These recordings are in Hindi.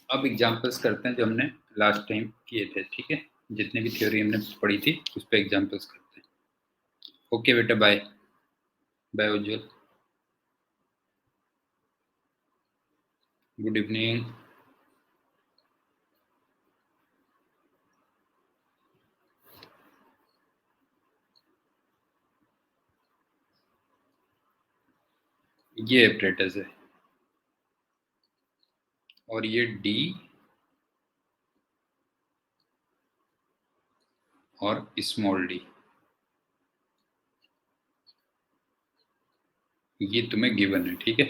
अब एग्जांपल्स करते हैं जो हमने लास्ट टाइम किए थे, ठीक है। जितने भी थ्योरी हमने पढ़ी थी उस पर एग्जांपल्स करते हैं। ओके बेटा, बाय बाय उज्जवल, गुड इवनिंग। ये एपरेटस है और ये डी और स्मॉल डी, ये तुम्हें गिवन है, ठीक है।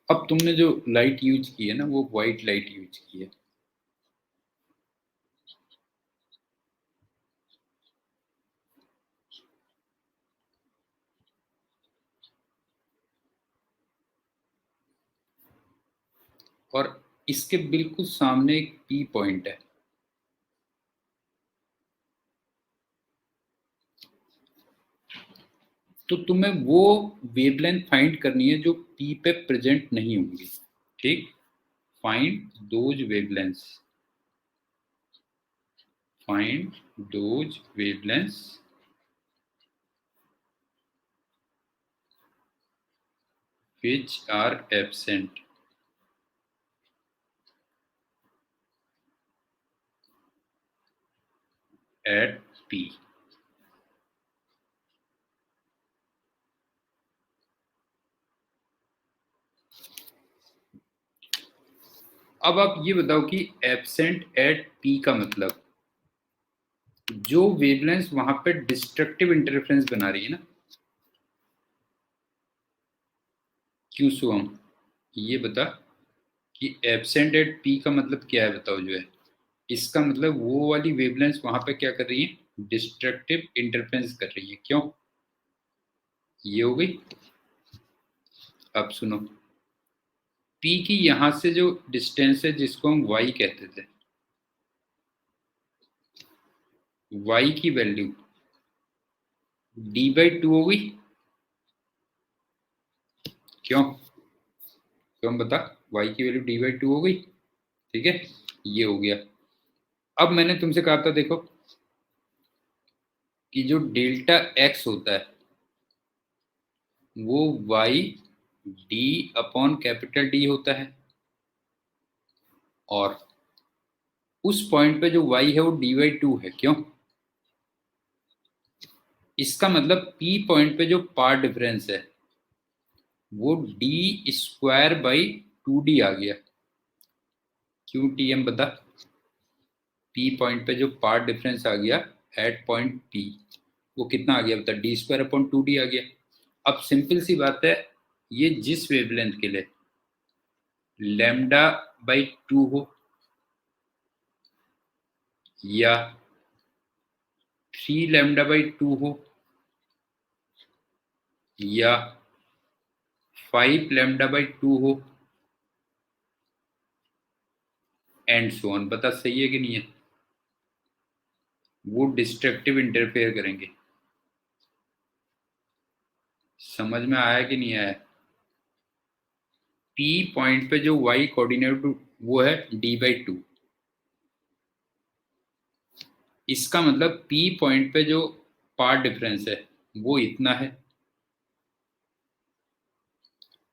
अब तुमने जो लाइट यूज की है ना, वो व्हाइट लाइट यूज की है। और इसके बिल्कुल सामने एक पी पॉइंट है। तो तुम्हें वो वेवलेंथ फाइंड करनी है जो पी पे प्रेजेंट नहीं होंगी, ठीक। Find those wavelengths, find those wavelengths which are absent at P। अब आप ये बताओ कि एब्सेंट एट P का मतलब जो वेवलेंथ वहां पे डिस्ट्रक्टिव इंटरफेरेंस बना रही है ना, क्यों सुअम, ये बता कि एब्सेंट एट P का मतलब क्या है, बताओ जो है। इसका मतलब वो वाली वेवलेंथ वहां पे क्या कर रही है, डिस्ट्रक्टिव इंटरफेरेंस कर रही है। क्यों, ये हो गई। अब सुनो, P की यहां से जो डिस्टेंस है जिसको हम y कहते थे, y की वैल्यू d/2 हो गई। क्यों, क्यों बता, y की वैल्यू d/2 हो गई, ठीक है। ये हो गया। अब मैंने तुमसे कहा था देखो कि जो डेल्टा x होता है वो y d upon capital D होता है, और उस पॉइंट पे जो y है वो d/2 है। क्यों, इसका मतलब p पॉइंट पे जो पार्ट डिफरेंस है वो d² / 2d आ गया। क्यों tm बता, p पॉइंट पे जो पार्ट डिफरेंस आ गया एट पॉइंट p, वो कितना आ गया बता, d² / 2d आ गया। अब सिंपल सी बात है, ये जिस वेवलेंथ के लिए λ/2 हो या 3λ/2 हो या 5λ/2 हो एंड सो ऑन, बता सही है कि नहीं है, वो डिस्ट्रक्टिव इंटरफेयर करेंगे। समझ में आया कि नहीं आया। P पॉइंट पे जो y कोऑर्डिनेट वो है d/2, इसका मतलब P पॉइंट पे जो पार्ट डिफरेंस है वो इतना है।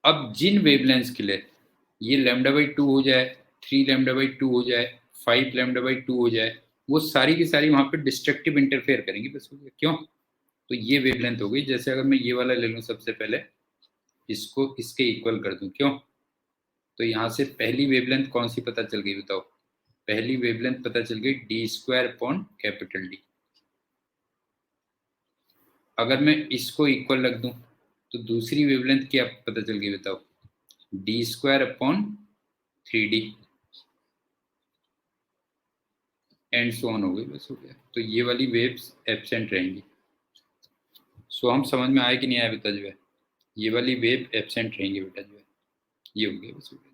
अब जिन वेवलेंथ्स के लिए ये λ/2 हो जाए, 3λ/2 हो जाए, 5λ/2 हो जाए, वो सारी की सारी वहां पे डिस्ट्रक्टिव इंटरफेयर करेंगी, बस हो गया। क्यों, तो ये वेवलेंथ हो गई। जैसे अगर मैं ये वाला ले लूं, सबसे पहले इसको इसके इक्वल कर दूं, क्यों, तो यहाँ से पहली वेवलेंथ कौन सी पता चल गई बताओ, पहली वेवलेंथ पता चल गई d²/D। अगर मैं इसको इक्वल रख दूं तो दूसरी वेवलेंथ क्या पता चल गई बताओ, d²/3d एंड सो ऑन हो गई, बस हो गया। तो ये वाली वेव्स एब्सेंट रहेंगी। सो हम समझ में आया कि नहीं आया बेटा जो है, ये वाली वेव एब्सेंट रहेंगी बेटा जो है, ये हो गया, बस हो गया।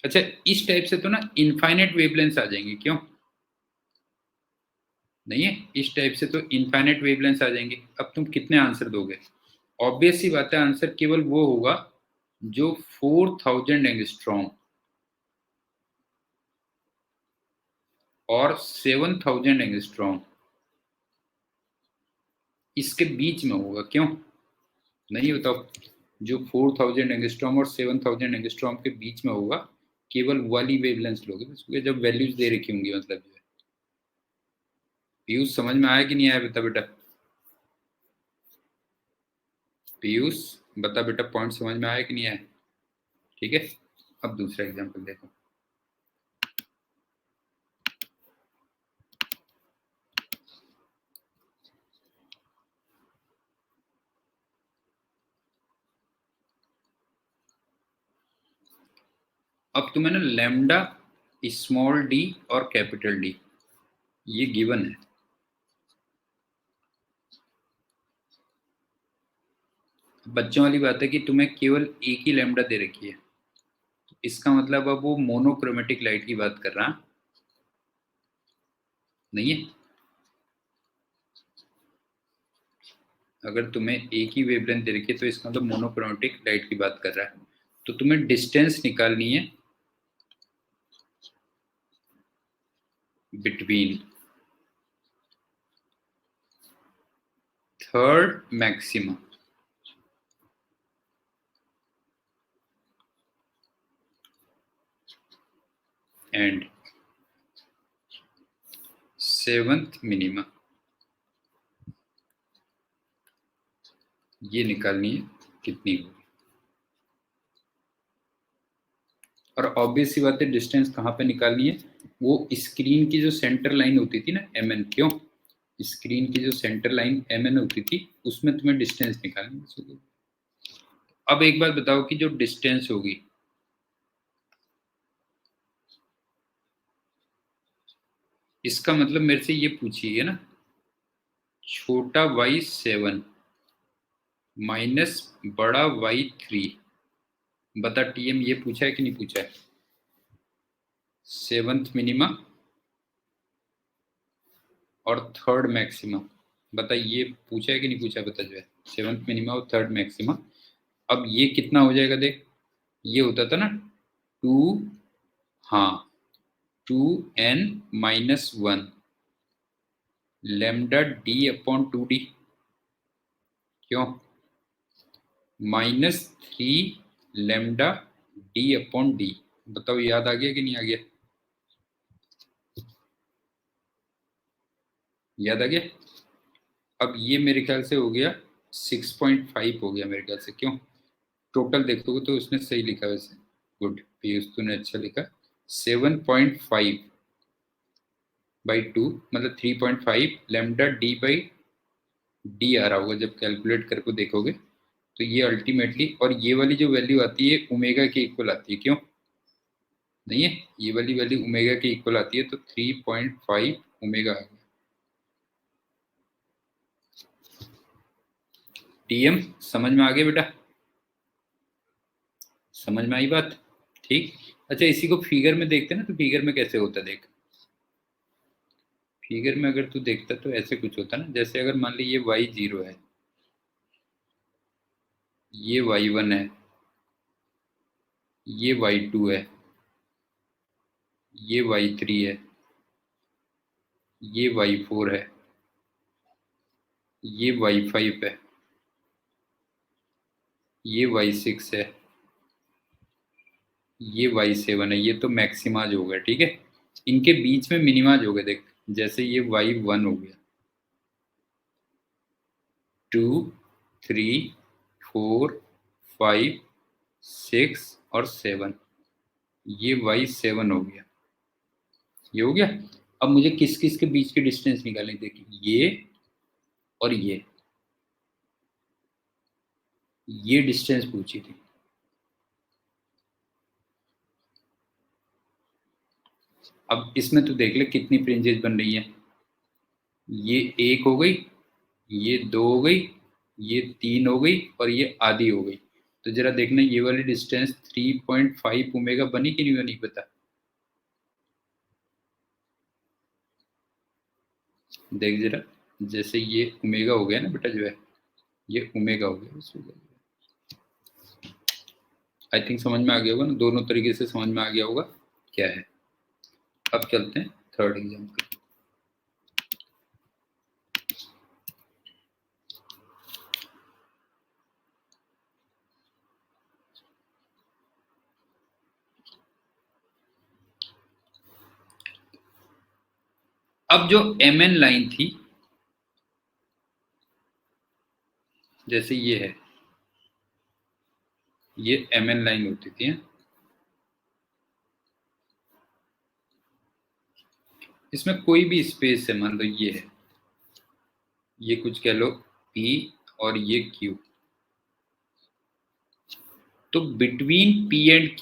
अच्छा, इस टाइप से तो ना इनफाइनाइट वेवलेंथ आ जाएंगे, क्यों नहीं है? इस टाइप से तो इनफाइनाइट वेवलेंथ आ जाएंगे। अब तुम कितने आंसर दोगे? ऑब्वियस सी बात है, आंसर केवल वो होगा जो 4000 एंगस्ट्रॉम और 7000 एंगस्ट्रॉम इसके बीच में होगा, क्यों नहीं? बताओ, जो 4000 एंगस्ट्रॉम और 7000 एंगस्ट्रॉम के बीच में होगा, केवल वाली वेवलेंथ लोगे बस, जब वैल्यूज दे रखी होंगी, मतलब जो है। पीयूष समझ में आया कि नहीं आया? बता बेटा, पीयूष बता बेटा, पॉइंट समझ में आया कि नहीं आया? ठीक है, अब दूसरा एग्जांपल देखो। अब तुम्हें ना लैम्डा, स्मॉल डी और कैपिटल डी ये गिवन है। बच्चों वाली बात है कि तुम्हें केवल एक ही लैम्डा दे रखी है, इसका मतलब अब वो मोनोक्रोमेटिक लाइट की बात कर रहा नहीं है। अगर तुम्हें एक ही वेवलेंथ दे रखी है तो इसका मतलब मोनोक्रोमेटिक लाइट की बात कर रहा है। तो तुम्हें डिस्टेंस निकालनी है between third maxima and seventh minima, ये निकालनी है कितनी होगी। और ऑब्वियस सी बात है, डिस्टेंस कहाँ पे निकालनी है? वो स्क्रीन की जो सेंटर लाइन होती थी ना एम एन, क्यों स्क्रीन की जो सेंटर लाइन एम एन होती थी उसमें तुम्हें डिस्टेंस निकालनी है। अब एक बात बताओ कि जो डिस्टेंस होगी, इसका मतलब मेरे से ये पूछिए ना, छोटा y7 माइनस बड़ा y3, बता टीएम, ये पूछा है कि नहीं पूछा है? सेवंथ मिनिमा और थर्ड मैक्सिमा, बता ये पूछा है कि नहीं पूछा है? बता जो है सेवंथ मिनिमा और थर्ड मैक्सिमा। अब ये कितना हो जाएगा देख, ये होता था ना 2, हाँ 2n-1 lambda D upon 2d, क्यों -3 लेमडा डी अपॉन डी। बताओ याद आ गया कि नहीं आ गया? याद आ गया? अब ये मेरे ख्याल से हो गया 6.5 हो गया मेरे ख्याल से, क्यों टोटल देखोगे तो उसने सही लिखा वैसे, गुड पीयूष तूने अच्छा लिखा। 7.5 बाई 2 मतलब 3.5 लेमडा डी बाई डी आ रहा होगा जब कैलकुलेट करके देखोगे तो ये अल्टीमेटली, और ये वाली जो वैल्यू आती है ओमेगा के इक्वल आती है, क्यों नहीं है? ये वाली वैल्यू ओमेगा के इक्वल आती है, तो 3.5 ओमेगा आ गया। टीएम समझ में आ गया बेटा? समझ में आई बात? ठीक। अच्छा, इसी को फिगर में देखते हैं ना, तो फिगर में कैसे होता है देख। फिगर में अगर तू देखता तो ऐसे कुछ होता ना, जैसे अगर मान ली ये y0 है, ये y1 है, ये y2 है, ये y3 है, ये y4 है, ये y5 है, ये y6 है, ये y7 है। ये तो मैक्सिमाज हो गया, ठीक है। इनके बीच में मिनिमाज हो गए देख, जैसे ये y1 हो गया, 2, 3, 4, 5, 6 और 7, ये y7 हो गया, ये हो गया। अब मुझे किस किस के बीच की डिस्टेंस निकालनी, देखिए और ये डिस्टेंस पूछी थी। अब इसमें तू देख ले कितनी फ्रिंजेस बन रही है। ये एक हो गई, ये दो हो गई, ये तीन हो गई और ये आधी हो गई। तो जरा देखना ये वाली डिस्टेंस 3.5 ओमेगा बनी कि नहीं बनी, पता देख जरा। जैसे ये ओमेगा हो गया ना बेटा, जो है ये ओमेगा हो गया, आई थिंक समझ में आ गया होगा ना, दोनों तरीके से समझ में आ गया होगा क्या है। अब चलते हैं थर्ड एग्जाम्पल। अब जो mn लाइन थी, जैसे ये है, ये mn लाइन होती थी, इसमें कोई भी स्पेस है, मान लो ये है, ये कुछ कह लो p और ये q, तो बिटवीन p एंड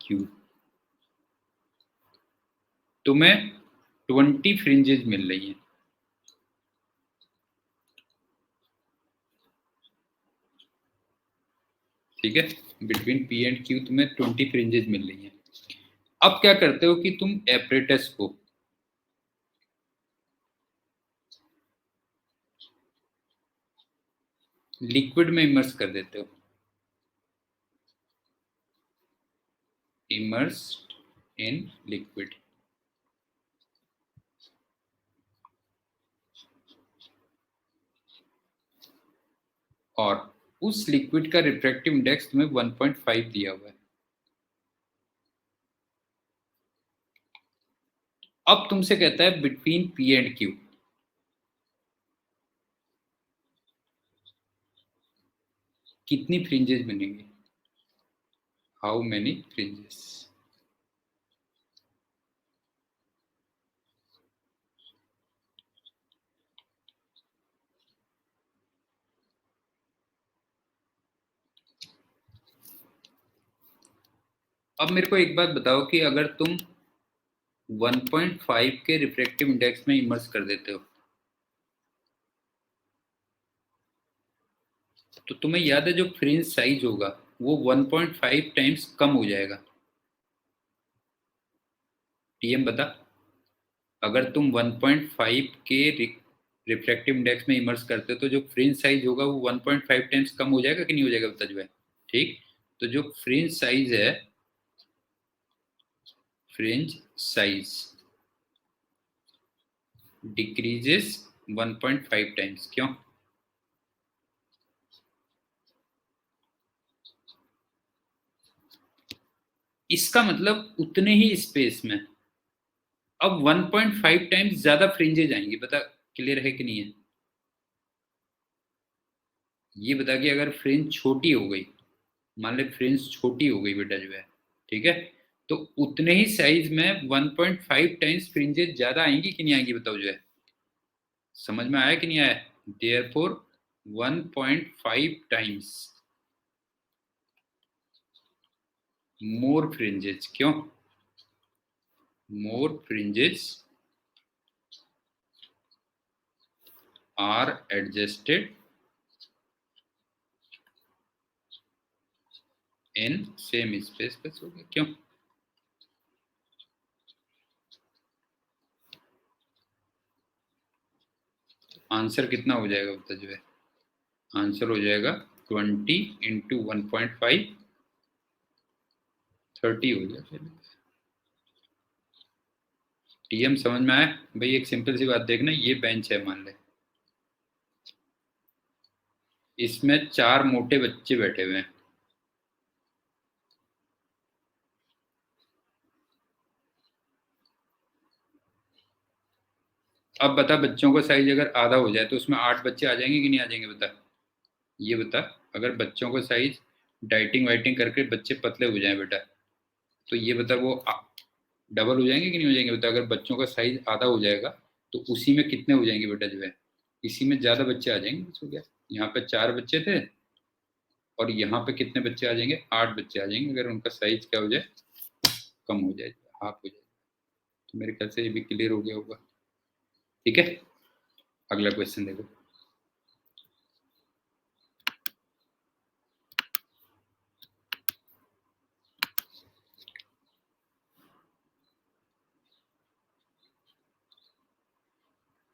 q तुम्हें 20 फ्रिंजेस मिल रही हैं, ठीक है, बिटवीन p एंड q तुम्हें 20 फ्रिंजेस मिल रही हैं। अब क्या करते हो कि तुम एपरेटस को लिक्विड में इमर्स कर देते हो, इमर्स्ड इन लिक्विड, और उस लिक्विड का रिफ्रैक्टिव इंडेक्स तुम्हें 1.5 दिया हुआ है। अब तुमसे कहता है बिटवीन p एंड q कितनी फ्रिंजेस बनेंगी, हाउ मेनी फ्रिंजेस। अब मेरे को एक बात बताओ कि अगर तुम 1.5 के रिफ्रैक्टिव इंडेक्स में इमर्स कर देते हो, तो तुम्हें याद है जो फ्रिंज साइज होगा वो 1.5 टाइम्स कम हो जाएगा। टीएम बता, अगर तुम 1.5 के रिफ्रैक्टिव इंडेक्स में इमर्स करते हो तो जो फ्रिंज साइज होगा वो 1.5 टाइम्स कम हो जाएगा कि नहीं हो जाएगा, बता जो है। ठीक, तो जो फ्रिंज साइज है, फ्रिंज साइज डिक्रीजेस 1.5 टाइम्स, क्यों? इसका मतलब उतने ही स्पेस में अब 1.5 टाइम्स ज्यादा फ्रिंजेज आएंगी, बता क्लियर है कि नहीं है। ये बता कि अगर फ्रिंज छोटी हो गई, मान ले फ्रिंज छोटी हो गई बेटा जो है, ठीक है, तो उतने ही साइज में 1.5 टाइम्स फ्रिंजेस ज्यादा आएंगी कि नहीं आएंगी, बताओ जो है। समझ में आया कि नहीं आया। देयरफॉर 1.5 टाइम्स मोर फ्रिंजेस, क्यों? More fringes are adjusted in same space, बस हो गया, क्यों? आंसर कितना हो जाएगा बता जो है। आंसर हो जाएगा 20 इंटू 1.5, 30 हो जाएगा। टीएम समझ में आया भाई। एक सिंपल सी बात देखना, ये बेंच है मान ले, इसमें 4 मोटे बच्चे बैठे हुए हैं। अब बता बच्चों का साइज अगर आधा हो जाए तो उसमें 8 बच्चे आ जाएंगे कि नहीं आ जाएंगे, बता ये बता। अगर बच्चों का साइज डाइटिंग वाइटिंग करके बच्चे पतले हो जाए बेटा, तो ये बता वो डबल हो जाएंगे कि नहीं हो जाएंगे, बता। अगर बच्चों का साइज आधा हो जाएगा तो उसी में कितने हो जाएंगे बेटा जो है, इसी में ज्यादा बच्चे आ जाएंगे, बस हो गया। यहाँ पे 4 बच्चे थे और यहाँ पे कितने बच्चे आ जाएंगे, 8 बच्चे आ जाएंगे, अगर उनका साइज क्या हो जाए, कम हो जाए, हाफ हो जाए। तो मेरे ख्याल से ये भी क्लियर हो गया होगा, ठीक है। अगला क्वेश्चन देखो।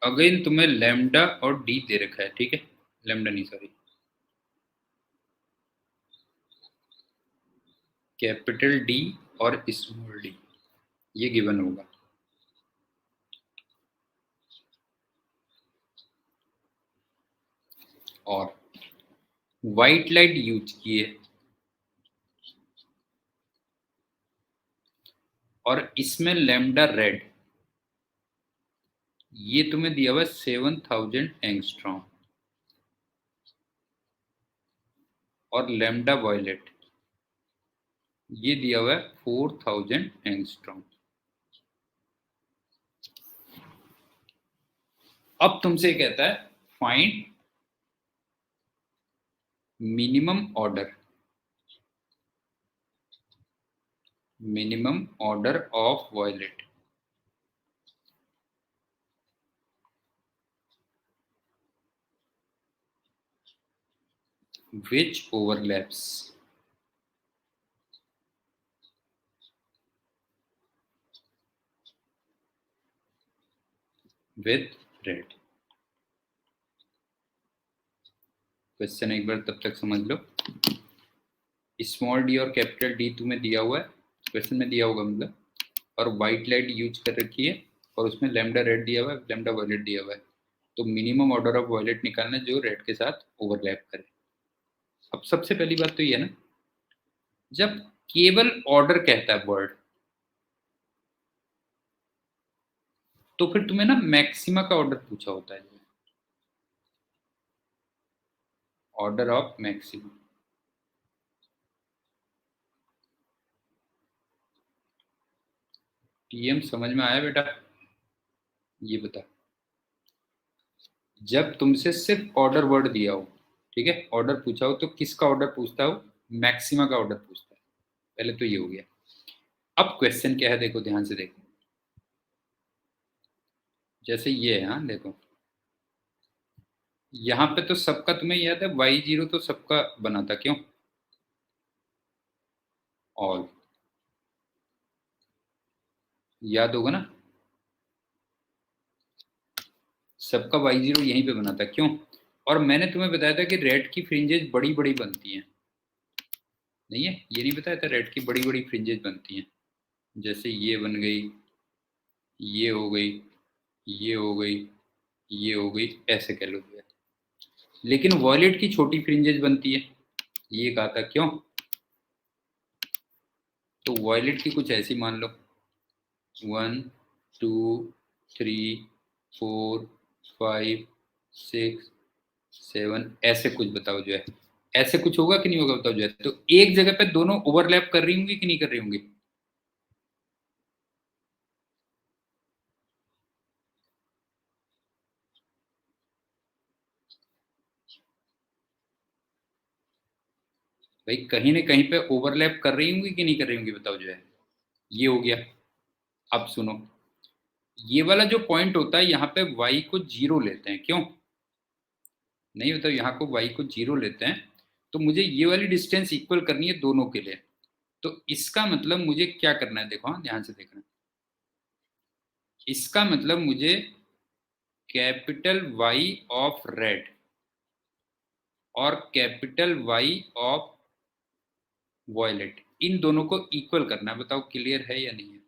अगेन तुम्हें लैम्डा और डी दे रखा है, ठीक है, लैम्डा नहीं सॉरी, कैपिटल डी और स्मॉल डी, ये गिवन होगा। और व्हाइट लाइट यूज किए और इसमें लैम्डा रेड, ये तुम्हें दिया हुआ है 7000 एंगस्ट्रॉम, और लैम्डा वॉयलेट ये दिया हुआ है 4000 एंगस्ट्रॉम। अब तुमसे कहता है find minimum order of violet, which overlaps with red। Question एक बार तब तक समझ लो। स्मॉल डी और कैपिटल डी तुम्हें दिया हुआ है, क्वेश्चन में दिया होगा मतलब, और व्हाइट लाइट यूज कर रखी है, और उसमें लैम्डा रेड दिया हुआ है, लैम्डा वॉयलेट दिया हुआ है। तो मिनिमम ऑर्डर ऑफ वॉयलेट निकालना जो रेड के साथ ओवरलैप करे। अब सबसे पहली बात तो ये है ना, जब केवल ऑर्डर कहता है वर्ड, तो फिर तुम्हें ना मैक्सिमा का ऑर्डर पूछा होता है, ऑर्डर ऑफ मैक्सिमा। टीएम समझ में आया बेटा? ये बता, जब तुमसे सिर्फ ऑर्डर वर्ड दिया हो, ठीक है, ऑर्डर पूछा हो, तो किसका ऑर्डर पूछता हो? मैक्सिमा का ऑर्डर पूछता है। पहले तो ये हो गया। अब क्वेश्चन क्या है, देखो ध्यान से देखो, जैसे ये है, हाँ देखो, यहाँ पे तो सबका तुम्हें याद है, y0 तो सबका बना था, क्यों? ऑल, याद होगा ना, सबका y0 यहीं पे बना था, क्यों? और मैंने तुम्हें बताया था कि रेड की फ्रिंजेस बड़ी बड़ी बनती हैं, नहीं है? ये नहीं बताया था रेड की बड़ी बड़ी फ्रिंजेस बनती हैं, जैसे ये बन गई, ये हो गई, ये हो गई, ये हो गई, ऐसे कह लो भैया। लेकिन वॉयलेट की छोटी फ्रिंजेस बनती है, ये कहा था, क्यों? तो वॉयलेट की कुछ ऐसी मान लो, 1 2 3 4 5 6 7, ऐसे कुछ बताओ जो है, ऐसे कुछ होगा कि नहीं होगा बताओ जो है। तो एक जगह पे दोनों ओवरलैप कर रही होंगी कि नहीं कर रही होंगी? भाई कहीं ना कहीं पे ओवरलैप कर रही होंगी कि नहीं कर रही होंगी बताओ जो है। ये हो गया। अब सुनो, ये वाला जो पॉइंट होता है यहाँ पे y को 0 लेते हैं, क्यों? नहीं बताओ, यहाँ को y को 0 लेते हैं, तो मुझे ये वाली डिस्टेंस इक्वल करनी है दोनों के लिए। तो इसका मतलब मुझे क्या करना है, देखो हाँ ध्यान से देखना, इसका मतलब मुझे कैपिटल Y ऑफ रेड और कैपिटल Y ऑफ वॉयलेट, इन दोनों को इक्वल करना है। बताओ क्लियर है या नहीं है?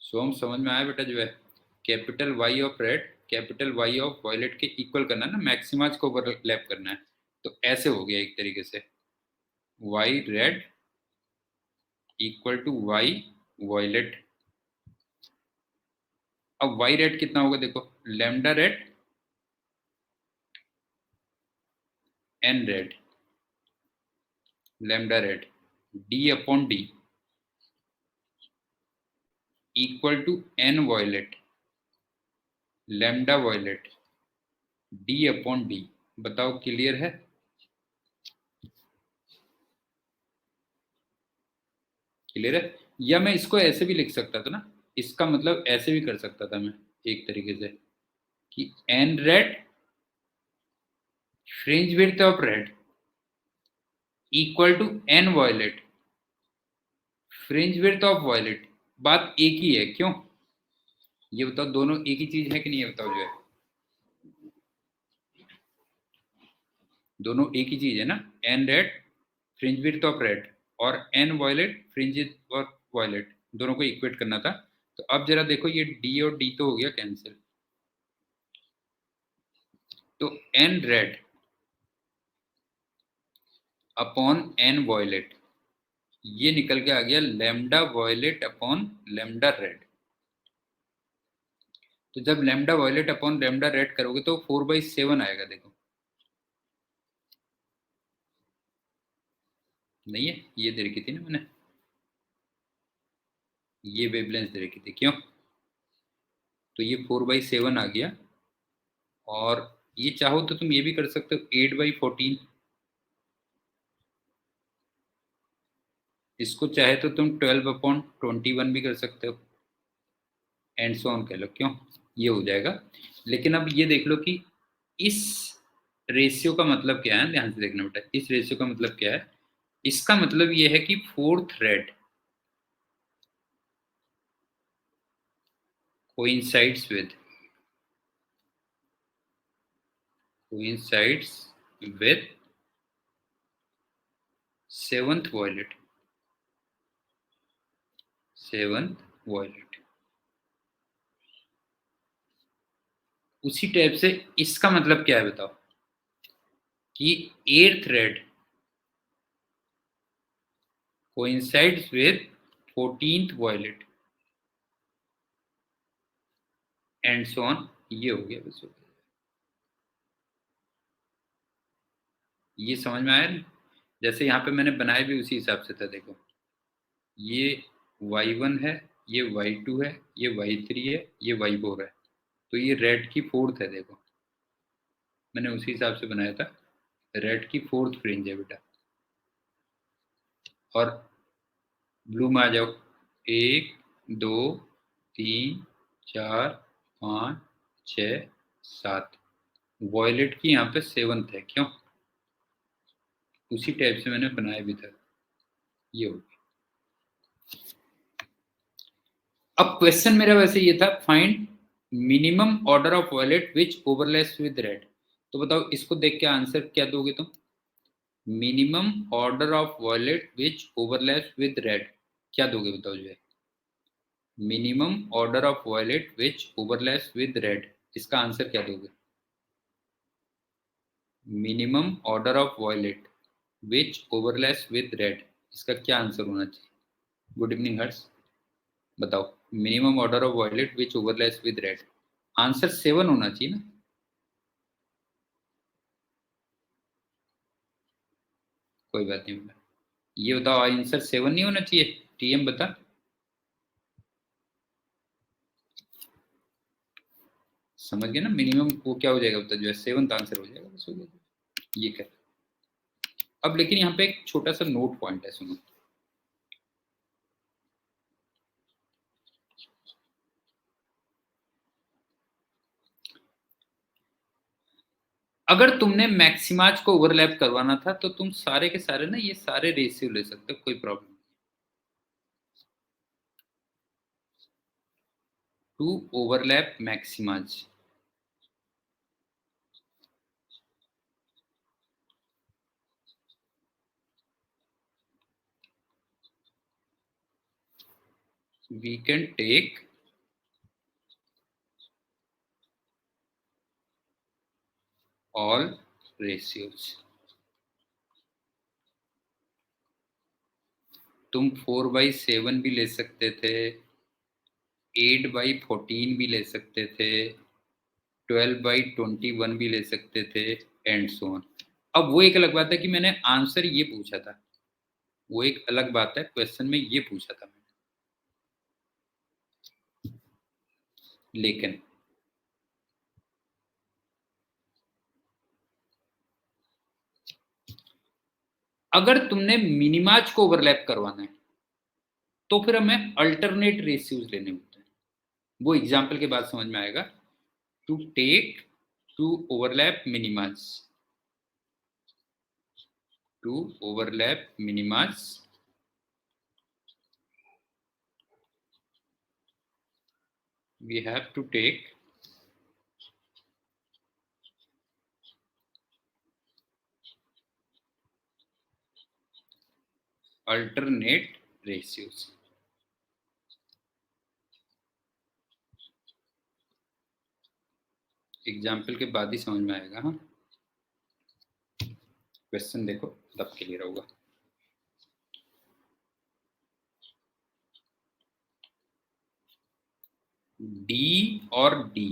सोम समझ में आया बेटा जो है, capital Y of red capital Y of violet के इक्वल करना है ना, मैक्सिमाज को ओवरलैप करना है। तो ऐसे हो गया एक तरीके से, Y red equal to Y violet. अब Y रेड कितना होगा देखो, lambda red N red, lambda red D upon D equal to N violet, lambda violet D upon D. बताओ क्लियर है? क्लियर है? या मैं इसको ऐसे भी लिख सकता था ना, इसका मतलब ऐसे भी कर सकता था मैं एक तरीके से, कि n red fringe width of red equal to N violet fringe width of violet. बात एक ही है, क्यों? ये बताओ दोनों एक ही चीज है कि नहीं, ये बताओ जो है, दोनों एक ही चीज है ना। An red fringe width of red और an violet fringe of violet, दोनों को इक्वेट करना था। तो अब जरा देखो, ये डी और डी तो हो गया कैंसिल, तो n red upon n violet, ये निकल के आ गया lambda violet upon lambda red. तो जब lambda violet upon lambda red करोगे तो 4/7 आएगा, देखो नहीं है, ये दे रखी थी ना मैंने, ये वेवलेंथ दे रखी थी, क्यों, तो ये 4/7 आ गया। और ये चाहो तो तुम ये भी कर सकते हो 8/14, इसको चाहे तो तुम 12/21 भी कर सकते हो, एंड सो ऑन कह लो, क्यों, ये हो जाएगा। लेकिन अब ये देख लो कि इस रेशियो का मतलब क्या है, ध्यान से देखना बेटा, इस रेशियो का मतलब क्या है। इसका मतलब ये है कि fourth red coincides with coincides with seventh violet, seventh violet। उसी टाइप से इसका मतलब क्या है बताओ, कि eighth red coincides with 14th violet and so on, ये हो गया बस, हो गया। ये समझ में आया ना? जैसे यहाँ पे मैंने बनाया भी उसी हिसाब से था, देखो ये y1 है, ये y2 है, ये y3 है, ये y4 है, तो ये रेड की फोर्थ है, देखो मैंने उसी हिसाब से बनाया था, रेड की फोर्थ फ्रिंज है बेटा। और ब्लू में आ जाओ, 1 2 3 4 5 6 7, वॉयलेट की यहाँ पे सेवंथ है, क्यों, उसी टाइप से मैंने बनाया भी था, ये हो गया। अब क्वेश्चन मेरा वैसे ये था, find minimum order of violet which overlaps with red. तो बताओ इसको देख के आंसर क्या दोगे तुम, minimum order of violet which overlaps with red, क्या दोगे बताओ जो है, minimum order of violet which overlaps with red, इसका आंसर क्या दोगे, minimum order of violet which overlaps with red, इसका क्या आंसर होना चाहिए। गुड इवनिंग हर्ष, बताओ minimum order of violet which overlaps with red, answer 7 होना चाहिए ना, कोई बात नहीं बेटा, ये बताओ आंसर 7 नहीं होना चाहिए, टीएम बता, समझ गए ना, मिनिमम वो क्या हो जाएगा बता, जो है 7th आंसर हो जाएगा, बस हो गया, ये क्या। अब लेकिन यहाँ पे एक छोटा सा नोट पॉइंट है, सुनो, अगर तुमने मैक्सिमाज को ओवरलैप करवाना था तो तुम सारे के सारे ना ये सारे रेशियो ले सकते हो, कोई प्रॉब्लम नहीं। To overlap maximas, we can take all ratios। तुम 4/7 भी ले सकते थे, 8/14 भी ले सकते थे, 12/21 भी ले सकते थे, एंड सो ऑन। अब वो एक अलग बात है कि मैंने आंसर ये पूछा था, वो एक अलग बात है, क्वेश्चन में ये पूछा था मैंने, लेकिन अगर तुमने मिनिमाज को ओवरलैप करवाना है तो फिर हमें अल्टरनेट रेशियोज लेने होते हैं, वो एग्जाम्पल के बाद समझ में आएगा। To take to overlap minimas, to overlap minimas we have to take alternate ratios. Example के बाद ही समझ में आएगा। हाँ, क्वेश्चन देखो तब क्लियर होगा। डी और डी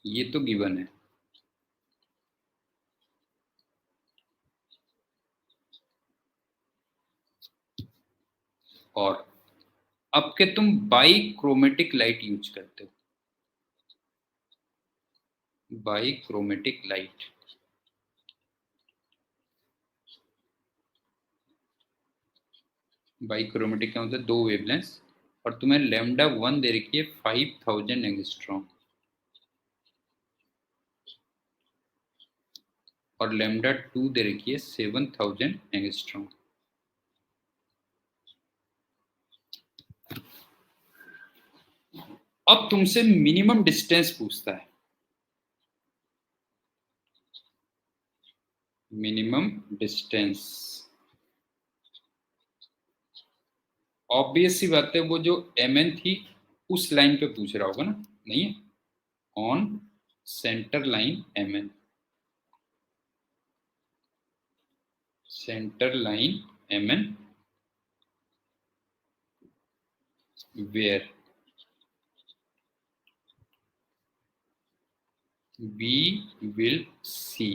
ये तो गिवन है, और अब के तुम बाई क्रोमेटिक लाइट यूज करते हो, by chromatic light. By chromatic का मतलब 2 वेवलेंथ, और तुम्हें लैम्डा 1 दे रखी है 5000 एंगस्ट्रॉम और लैम्डा 2 दे रखी है 7000 एंगस्ट्रॉम। अब तुमसे मिनिमम डिस्टेंस पूछता है, मिनिमम डिस्टेंस। ऑब्वियस सी बात है, वो जो mn थी उस लाइन पे पूछ रहा होगा ना, नहीं है? On centre line mn, centre line mn where we will see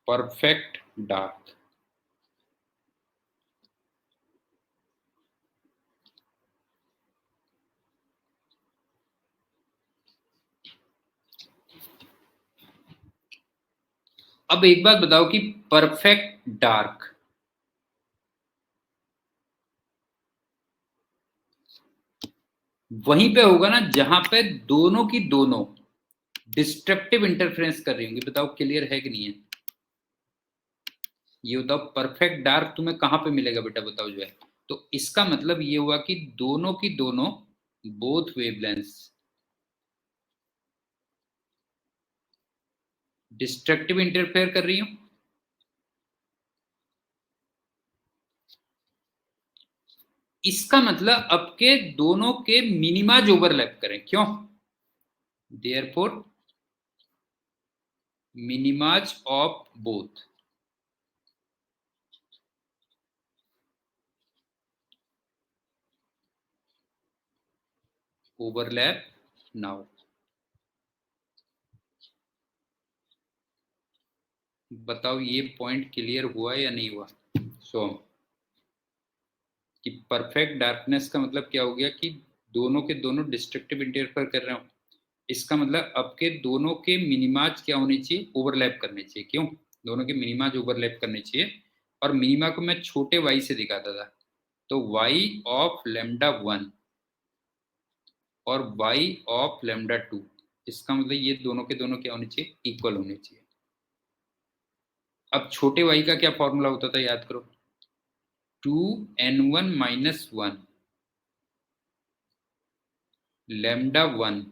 perfect dark। अब एक बात बताओ कि परफेक्ट डार्क वहीं पे होगा ना जहां पे दोनों की दोनों डिस्ट्रक्टिव इंटरफेरेंस कर रही होंगी। बताओ क्लियर है कि नहीं है? ये बताओ परफेक्ट डार्क तुम्हें कहां पे मिलेगा बेटा, बताओ जो है। तो इसका मतलब ये हुआ कि दोनों की दोनों बोथ वेवलेंथ्स डिस्ट्रक्टिव इंटरफेयर कर रही हूं। इसका मतलब अब के दोनों के मिनिमाज ओवरलैप करें, क्यों? Therefore minimas of both overlap now. बताओ ये पॉइंट क्लियर हुआ या नहीं हुआ? सो कि परफेक्ट डार्कनेस का मतलब क्या हो गया कि दोनों के दोनों डिस्ट्रक्टिव इंटरफेयर कर रहे हो। इसका मतलब अब के दोनों के मिनिमाज क्या होने चाहिए? ओवरलैप करने चाहिए। क्यों? दोनों के मिनिमाज ओवरलैप करने चाहिए। और मिनिमा को मैं छोटे y से दिखाता था, तो y ऑफ लैम्डा 1 और y ऑफ लैम्डा 2, इसका मतलब ये दोनों के दोनों क्या होने चाहिए? इक्वल होने चाहिए। अब छोटे y का क्या फॉर्मूला होता था, याद करो। 2n1 minus 1 lambda 1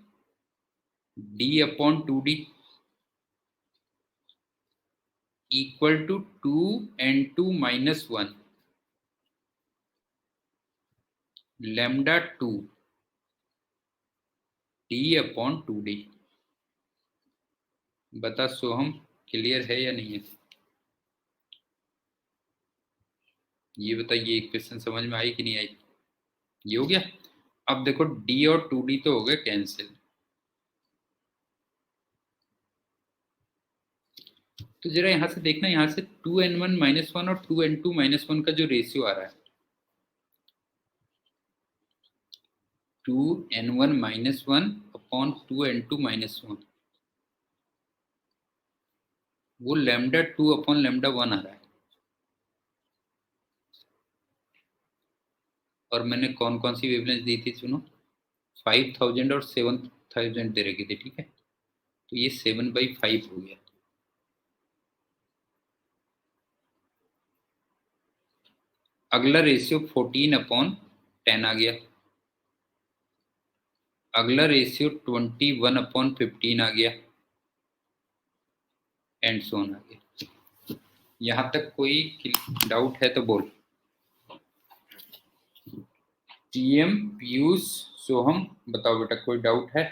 d upon 2d equal to 2n2 minus 1 lambda 2 d upon 2d। बता सोहम, क्लियर है या नहीं है? ये बताइए, क्वेश्चन समझ में आई कि नहीं आई? ये हो गया। अब देखो d और 2d तो हो गए कैंसिल, तो जरा यहां से देखना, यहां से 2n1 माइनस 1 और 2n2 माइनस 1 का जो रेशियो आ रहा है, 2n1 minus 1 upon 2n2 minus 1, वो लैम्डा 2 अपॉन लैम्डा 1 आ रहा है। और मैंने कौन कौन सी वेवलेंथ दी थी सुनो, 5000 और 7000 दे रखी थी, ठीक है? तो ये 7/5 हो गया। अगला रेशियो 14 अपॉन 10 आ गया। अगला रेशियो 21/15 आ गया, एंड सो ऑन आ गया। यहां तक कोई डाउट है तो बोल। टीएम, पीयूष, सोहम, बताओ बेटा कोई डाउट है?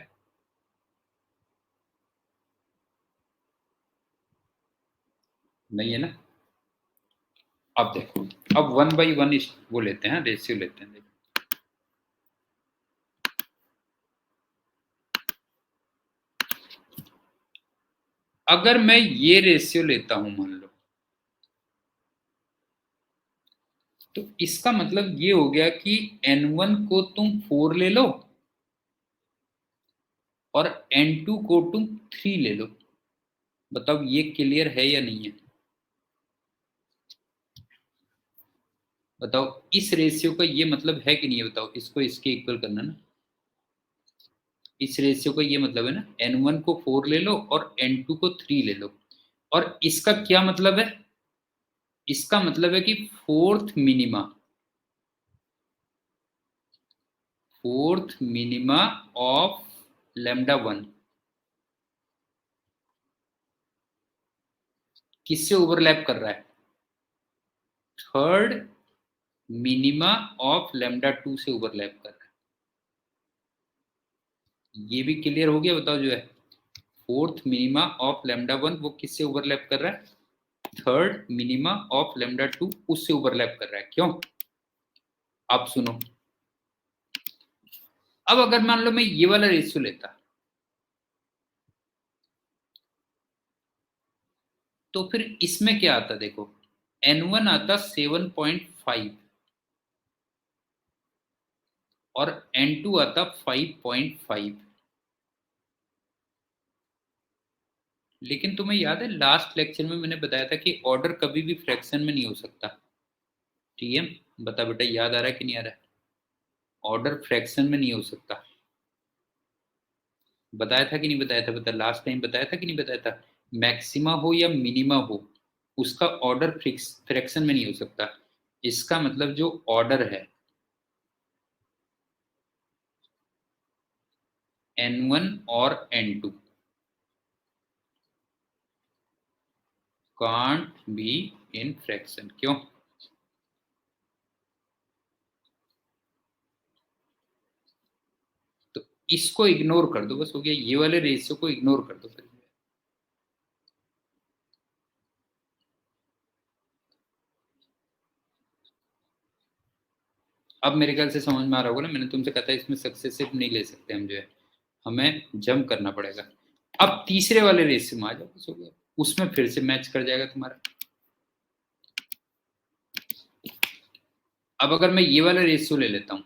नहीं है ना? अब देखो, अब 1/1 वो लेते हैं, रेशियो लेते हैं। देखो अगर मैं ये रेशियो लेता हूं मान लो, तो इसका मतलब ये हो गया कि N1 को तुम 4 ले लो और N2 को तुम 3 ले लो। बताओ ये क्लियर है या नहीं है? बताओ इस रेशियो का ये मतलब है कि नहीं है? बताओ, इसको इसके इक्वल करना ना। इस रेशियो का ये मतलब है ना, N1 को 4 ले लो और N2 को 3 ले लो। और इसका क्या मतलब है? इसका मतलब है कि फोर्थ मिनिमा ऑफ λ1 किससे ओवरलैप कर रहा है? थर्ड मिनिमा ऑफ λ2 से ओवरलैप कर रहा है। ये भी क्लियर हो गया? बताओ जो है फोर्थ मिनिमा ऑफ λ1 वो किससे ओवरलैप कर रहा है? थर्ड मिनिमा ऑफ λ2 उससे ओवरलैप कर रहा है। क्यों? आप सुनो, अब अगर मान लो मैं ये वाला रेशियो लेता, तो फिर इसमें क्या आता? देखो N1 आता 7.5 और N2 आता 5.5। लेकिन तुम्हें याद है लास्ट लेक्चर में मैंने बताया था कि ऑर्डर कभी भी फ्रैक्शन में नहीं हो सकता। टीएम बता बेटा, याद आ रहा है कि नहीं आ रहा है? ऑर्डर फ्रैक्शन में नहीं हो सकता। बताया था कि नहीं बताया था? बता, लास्ट टाइम बताया था कि नहीं बताया था? मैक्सिमा हो या मिनिमा हो, उसका ऑर्डर फ्रैक्शन में नहीं हो सकता। इसका मतलब जो ऑर्डर है N1 और N2 can't be in fraction. क्यों? तो इसको इग्नोर कर दो, बस हो गया। ये वाले रेशियो को इग्नोर कर दो फिर। अब मेरे ख्याल से समझ में आ रहा होगा ना, मैंने तुमसे कहा था इसमें सक्सेसिव नहीं ले सकते हम, जो है हमें जंप करना पड़ेगा। अब तीसरे वाले रेशियो में आ जाओ, बस हो गया। उसमें फिर से मैच कर जाएगा तुम्हारा। अब अगर मैं ये वाला रेशियो ले लेता हूं,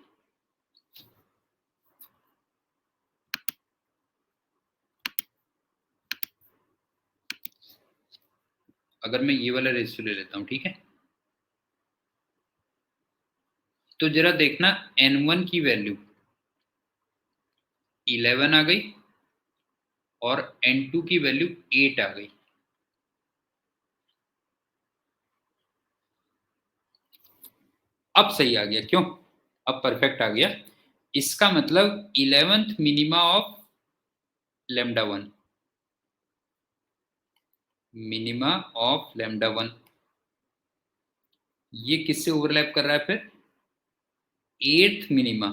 अगर मैं ये वाला रेशियो ले लेता हूं, ठीक है, तो जरा देखना N1 की वैल्यू 11 आ गई और N2 की वैल्यू 8 आ गई। अब सही आ गया। क्यों? अब परफेक्ट आ गया। इसका मतलब 11th minima of λ1, minima of λ1 ये किससे ओवरलैप कर रहा है? फिर 8th मिनिमा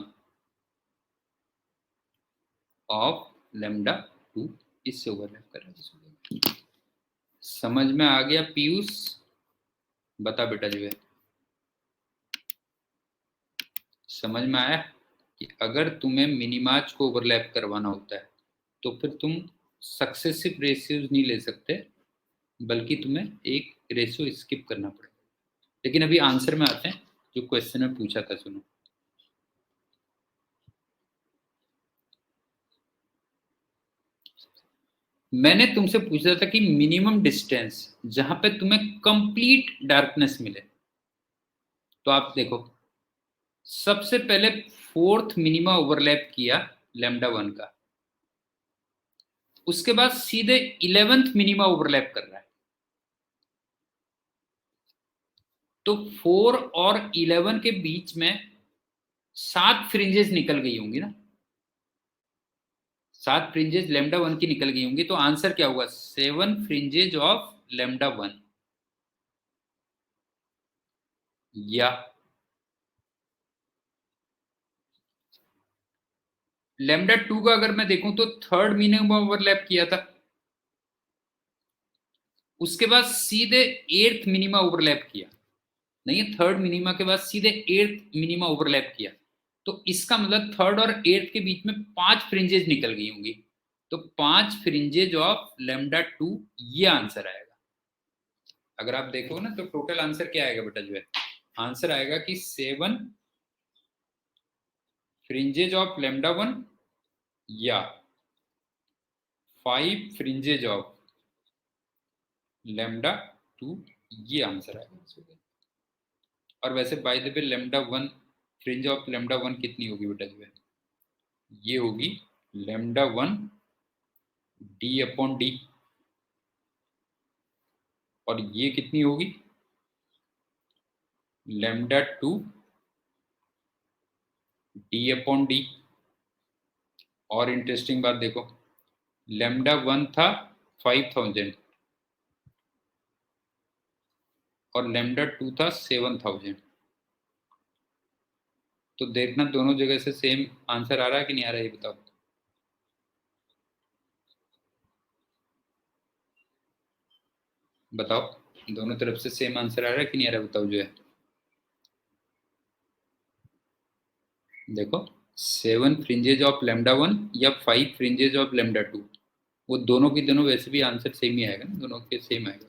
ऑफ λ2 इससे ओवरलैप कर रहा है। समझ में आ गया पीयूष? बता बेटा जो है, समझ में आया कि अगर तुम्हें मिनिमाज को ओवरलैप करवाना होता है तो फिर तुम सक्सेसिव रेशियोज नहीं ले सकते, बल्कि तुम्हें एक रेशियो स्किप करना पड़ेगा। लेकिन अभी आंसर में आते हैं, जो क्वेश्चन में पूछा था सुनो। मैंने तुमसे पूछा था कि मिनिमम डिस्टेंस जहां पे तुम्हें कंप्लीट डार्कनेस मिले। तो आप देखो, सबसे पहले फोर्थ मिनिमा ओवरलैप किया λ1 का, उसके बाद सीधे 11th मिनिमा ओवरलैप कर रहा है। तो 4 और 11 के बीच में 7 फ्रिंजेस निकल गई होंगी ना। 7 फ्रिंजेज लेमडा 1 की निकल गई होंगी, तो आंसर क्या होगा? 7 फ्रिंजेज ऑफ लेमडा 1, या लेमडा 2 का अगर मैं देखूं तो थर्ड मिनिमम ओवरलैप किया था, उसके बाद सीधे एर्थ मिनिमा ओवरलैप किया, नहीं थर्ड मिनिमा के बाद सीधे एर्थ मिनिमा ओवरलैप किया, तो इसका मतलब थर्ड और एर्थ के बीच में 5 फ्रिंजेज निकल गई होंगी, तो 5 फ्रिंजेज ऑफ लेमडा 2, ये आंसर आएगा। अगर आप देखो ना तो टोटल आंसर क्या आएगा बेटा जो है, आंसर आएगा कि 7 फ्रिंजेज ऑफ लेमडा 1 या 5 फ्रिंजेज ऑफ लेमडा 2, ये आंसर आएगा। और वैसे by the way lambda 1, fringe of lambda 1 कितनी होगी बेटा जो है, ये होगी लेमडा 1 डी अपॉन डी, और ये कितनी होगी? Lambda 2 D upon D. और इंटरेस्टिंग बात देखो, लेमडा 1 था 5000 और लेमडा 2 था 7000, तो देखना दोनों जगह से सेम आंसर आ रहा है कि नहीं आ रहा है, ये बताओ। बताओ दोनों तरफ से सेम आंसर आ रहा है कि नहीं आ रहा है, बताओ जो है। देखो 7 फ्रिंजेज ऑफ लेमडा 1 या 5 फ्रिंजेज ऑफ लेमडा 2, वो दोनों की दोनों वैसे भी आंसर सेम ही आएगा ना, दोनों के सेम आएगा,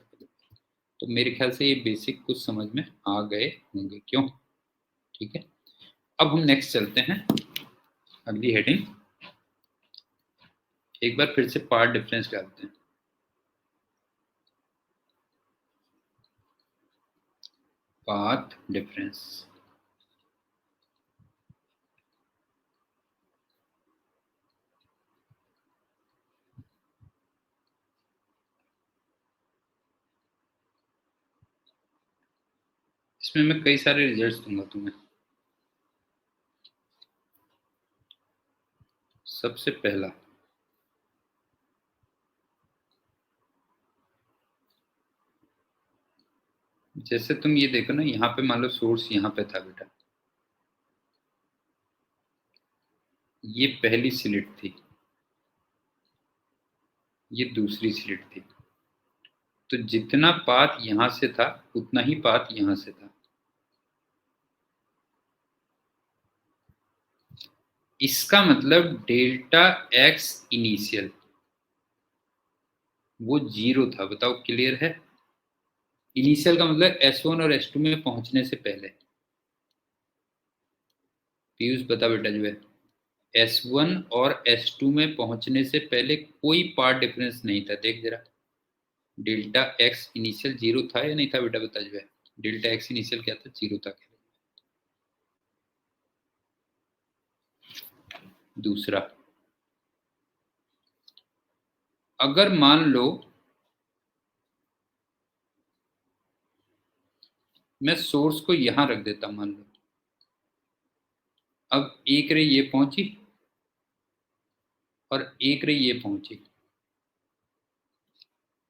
तो मेरे ख्याल से ये बेसिक कुछ समझ में आ गए होंगे, क्यों? ठीक है, अब हम नेक्स्ट चलते हैं, अगली हेडिंग। एक बार फिर से पार्ट डिफरेंस डालते हैं। पाथ डिफरेंस, इसमें मैं कई सारे रिजल्ट्स दूंगा तुम्हें। सबसे पहला, जैसे तुम ये देखो ना, यहाँ पे मान लो सोर्स यहाँ पे था बेटा, ये पहली स्लिट थी, ये दूसरी स्लिट थी, तो जितना पाथ यहां से था उतना ही पाथ यहां से था। इसका मतलब डेल्टा एक्स इनिशियल वो 0 था, बताओ क्लियर है? इनिशियल का मतलब S1 और S2 में पहुंचने से पहले। पीयूष बता बेटा जो है, S1 और S2 में पहुंचने से पहले कोई पार्ट डिफरेंस नहीं था, देख जरा। डेल्टा एक्स इनिशियल 0 था या नहीं था बेटा, बता जो है। डेल्टा एक्स इनिशियल क्या था? 0 था। दूसरा, अगर मान लो मैं सोर्स को यहां रख देता, मान लो अब एक रे ये पहुंची और एक रे ये पहुंची,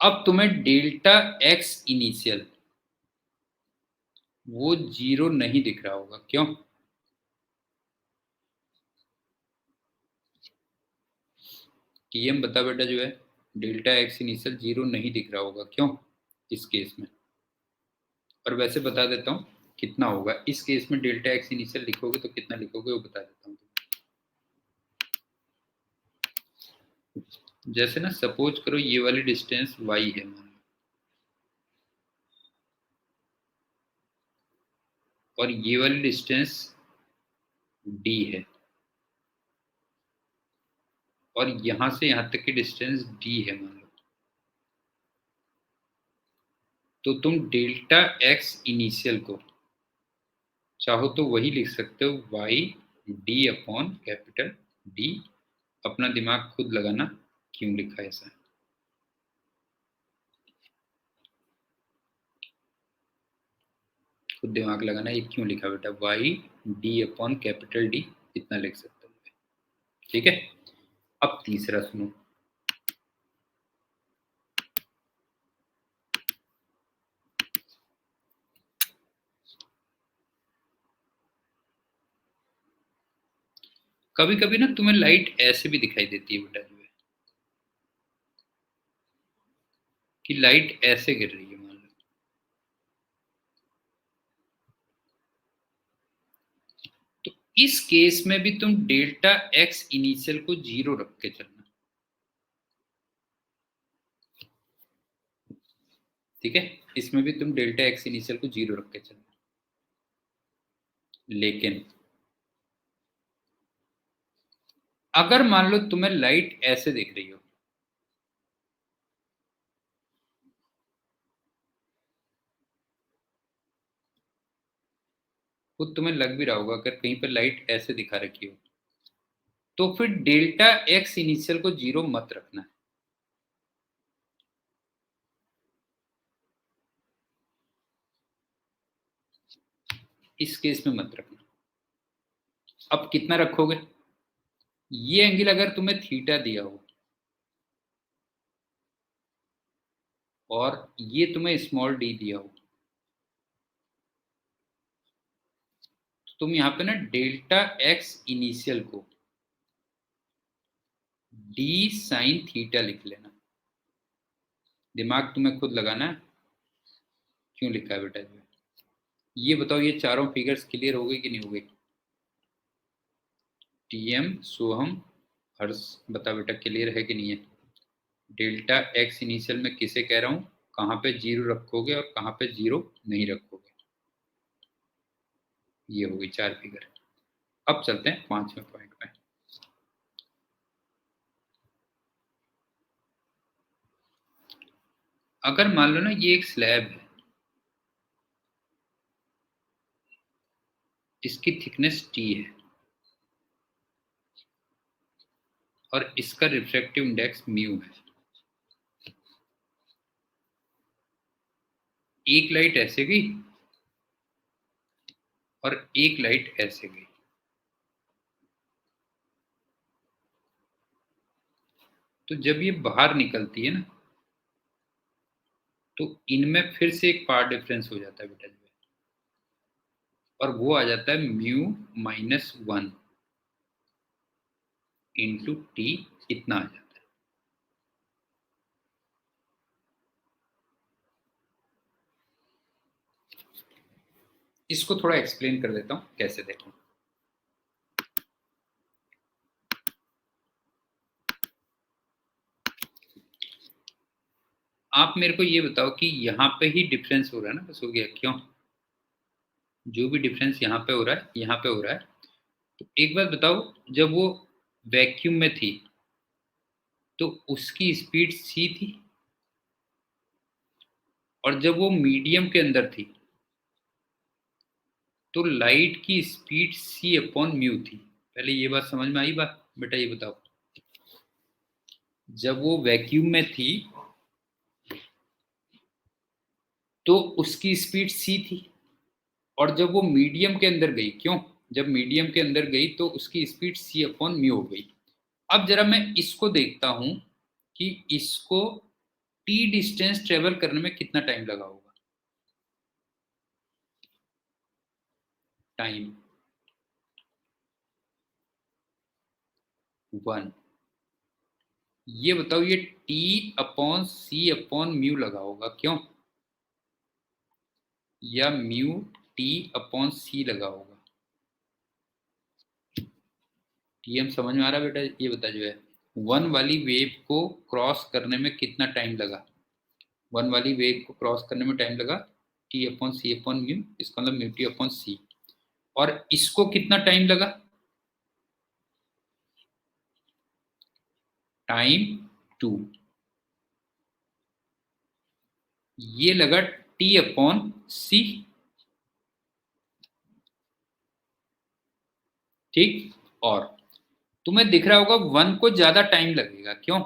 अब तुम्हें डेल्टा एक्स इनिशियल वो 0 नहीं दिख रहा होगा, क्यों? टीएम बता बेटा जो है, डेल्टा एक्स इनिशियल 0 नहीं दिख रहा होगा, क्यों इस केस में? और वैसे बता देता हूँ कितना होगा इस केस में, डेल्टा एक्स इनिशियल लिखोगे तो कितना लिखोगे वो बता देता हूँ। जैसे ना सपोज करो ये वाली डिस्टेंस y है, मान लो, और ये वाली डिस्टेंस d है, और यहां से यहां तक की डिस्टेंस d है मान लो, तो तुम डेल्टा एक्स इनिशियल को चाहो तो वही लिख सकते हो, y d upon capital D. अपना दिमाग खुद लगाना क्यों लिखा है ऐसा, खुद दिमाग लगाना ये क्यों लिखा बेटा, y d upon capital D, इतना लिख सकते हो। ठीक है, अब तीसरा सुनो, कभी कभी ना तुम्हें लाइट ऐसे भी दिखाई देती है बेटा जो है, कि लाइट ऐसे गिर रही है मान लो, तो इस केस में भी तुम डेल्टा एक्स इनिशियल को 0 रख के चलना। ठीक है, इसमें भी तुम डेल्टा एक्स इनिशियल को 0 रख के चलना। लेकिन अगर मान लो तुम्हें लाइट ऐसे दिख रही हो, खुद तुम्हें लग भी रहा होगा अगर कहीं पर लाइट ऐसे दिखा रखी हो, तो फिर डेल्टा एक्स इनिशियल को 0 मत रखना है। इस केस में मत रखना। अब कितना रखोगे? ये एंगल अगर तुम्हें थीटा दिया हो और ये तुम्हें स्मॉल डी दिया हो, तो तुम यहां पे ना डेल्टा एक्स इनिशियल को डी साइन थीटा लिख लेना। दिमाग तुम्हें खुद लगाना है, क्यों लिखा है बेटा जो है। ये बताओ, ये चारों फिगर्स क्लियर हो गई कि नहीं हो गई? टीएम सोहम हर्ष, बता बेटा क्लियर है कि नहीं है? डेल्टा एक्स इनिशियल में किसे कह रहा हूं, कहां पे 0 रखोगे और कहां पे 0 नहीं रखोगे। ये हो गई 4 फिगर। अब चलते हैं 5वें पॉइंट में। अगर मान लो ना ये एक स्लैब है, इसकी थिकनेस टी है और इसका रिफ्रैक्टिव इंडेक्स म्यू है। एक लाइट ऐसे गई और एक लाइट ऐसे गई, तो जब ये बाहर निकलती है ना, तो इनमें फिर से एक पावर डिफरेंस हो जाता है बेटा जो है, और वो आ जाता है μ-1 इंटू टी, इतना आ जाता है। इसको थोड़ा एक्सप्लेन कर देता हूं, कैसे देखो। आप मेरे को ये बताओ कि यहाँ पे ही डिफरेंस हो रहा है ना, बस हो गया क्यों? जो भी डिफरेंस यहाँ पे हो रहा है यहाँ पे हो रहा है। तो एक बात बताओ, जब वो वैक्यूम में थी तो उसकी स्पीड सी थी, और जब वो मीडियम के अंदर थी तो लाइट की स्पीड सी अपॉन म्यू थी। पहले ये बात समझ में आई बात बेटा, ये बताओ। जब वो वैक्यूम में थी तो उसकी स्पीड सी थी, और जब वो मीडियम के अंदर गई, क्यों, जब मीडियम के अंदर गई तो उसकी स्पीड सी अपॉन म्यू हो गई। अब जरा मैं इसको देखता हूं कि इसको टी डिस्टेंस ट्रेवल करने में कितना टाइम लगा होगा। टाइम 1। ये बताओ, ये टी अपॉन सी अपॉन म्यू लगा होगा क्यों, या म्यू टी अपॉन सी लगा होगा? टीएम समझ में आ रहा है बेटा? ये बता जो है, 1 वाली वेव को क्रॉस करने में कितना टाइम लगा। 1 वाली वेव को क्रॉस करने में टाइम लगा टी अपॉन सी अपॉन म्यू, इसका मतलब म्यू टी अपॉन सी। और इसको कितना टाइम लगा? टाइम 2। ये लगा टी अपॉन सी। ठीक, और तुम्हें दिख रहा होगा 1 को ज्यादा टाइम लगेगा क्यों?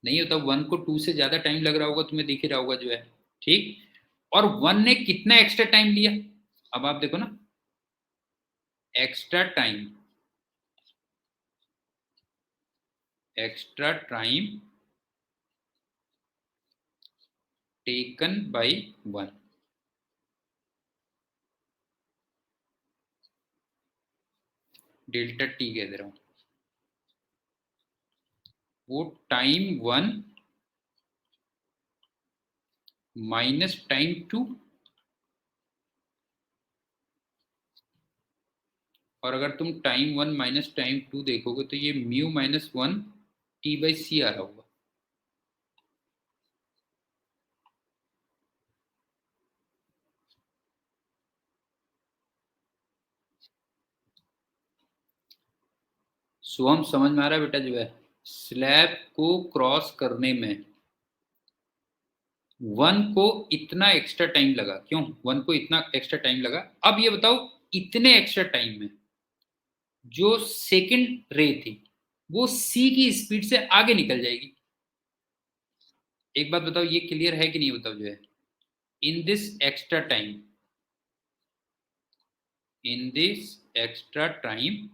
नहीं होता, 1 को 2 से ज्यादा टाइम लग रहा होगा, तुम्हें दिख ही रहा होगा जो है, ठीक। और 1 ने कितना एक्स्ट्रा टाइम लिया, अब आप देखो ना, extra time, extra time taken by 1, delta T कह दे रहा हूं, वो टाइम 1 माइनस टाइम 2, और अगर तुम टाइम 1 माइनस टाइम 2 देखोगे तो ये म्यू माइनस 1 टी बाई सी आ रहा होगा। सो हम समझ में आ रहा है बेटा जो है, स्लैब को क्रॉस करने में 1 को इतना एक्स्ट्रा टाइम लगा, क्यों 1 को इतना एक्स्ट्रा टाइम लगा। अब ये बताओ, इतने एक्स्ट्रा टाइम में जो सेकंड रे थी वो सी की स्पीड से आगे निकल जाएगी। एक बात बताओ, ये क्लियर है कि नहीं बताओ जो है, in this extra time, in this extra time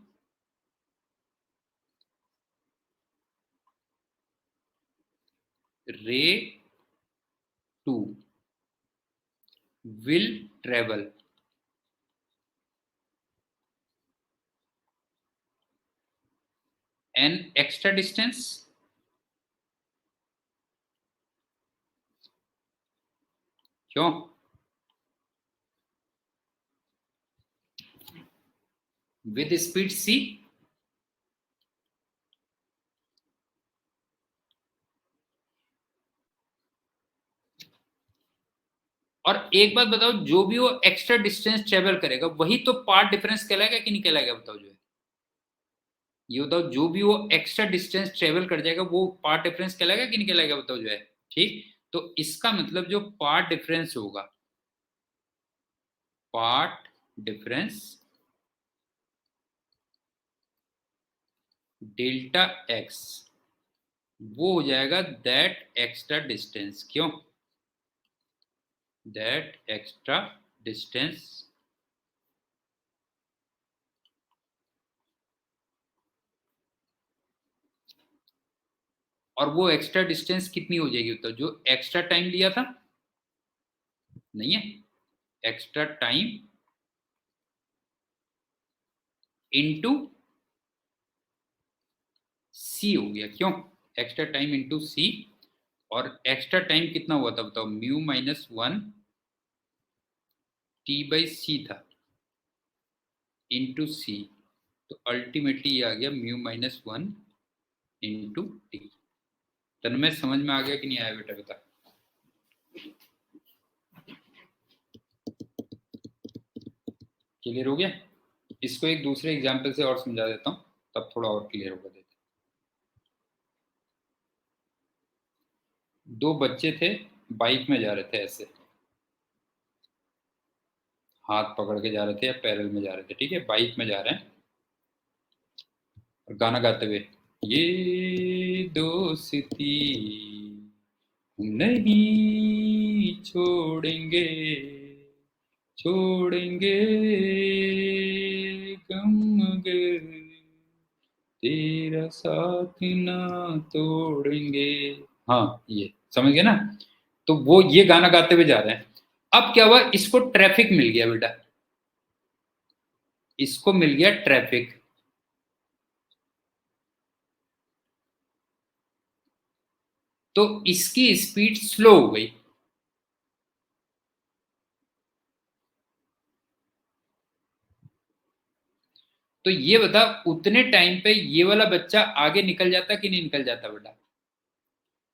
रे 2 will travel an extra distance, क्यों, with speed c। और एक बात बताओ, जो भी वो एक्स्ट्रा डिस्टेंस ट्रेवल करेगा वही तो पार्ट डिफरेंस कहलाएगा कि नहीं कहलाएगा बताओ जो है, ये बताओ, जो भी वो एक्स्ट्रा डिस्टेंस ट्रेवल कर जाएगा वो पार्ट डिफरेंस कहलाएगा कि नहीं कहलाएगा बताओ जो है, ठीक। तो इसका मतलब जो पार्ट डिफरेंस होगा, पार्ट डिफरेंस डेल्टा एक्स, वो हो जाएगा दैट एक्स्ट्रा डिस्टेंस, क्यों, दैट एक्स्ट्रा डिस्टेंस और वो एक्स्ट्रा डिस्टेंस कितनी हो जाएगी तो जो एक्स्ट्रा टाइम लिया था, नहीं है, एक्स्ट्रा टाइम इनटू सी हो गया, क्यों, एक्स्ट्रा टाइम इनटू सी, और एक्स्ट्रा टाइम कितना हुआ था बताओ, म्यू माइनस 1 टी बाई सी था इनटू सी, तो अल्टीमेटली ये आ गया म्यू माइनस 1 इंटू टी। तन्मय समझ में आ गया कि नहीं आया बेटा, बता। क्लियर हो गया। इसको एक दूसरे एग्जाम्पल से और समझा देता हूँ, तब थोड़ा और क्लियर होगा। देखते, दो बच्चे थे, बाइक में जा रहे थे, ऐसे हाथ पकड़ के जा रहे थे या पैरल में जा रहे थे, ठीक है, बाइक में जा रहे हैं और गाना गाते हुए, ये दोस्ती हम नहीं छोड़ेंगे, छोड़ेंगे गम गर, तेरा साथ ना तोड़ेंगे। हाँ, ये समझ गए ना। तो वो ये गाना गाते हुए जा रहे हैं। अब क्या हुआ, इसको ट्रैफिक मिल गया बेटा, इसको मिल गया ट्रैफिक, तो इसकी स्पीड स्लो हो गई। तो ये बता, उतने टाइम पे ये वाला बच्चा आगे निकल जाता कि नहीं निकल जाता बेटा,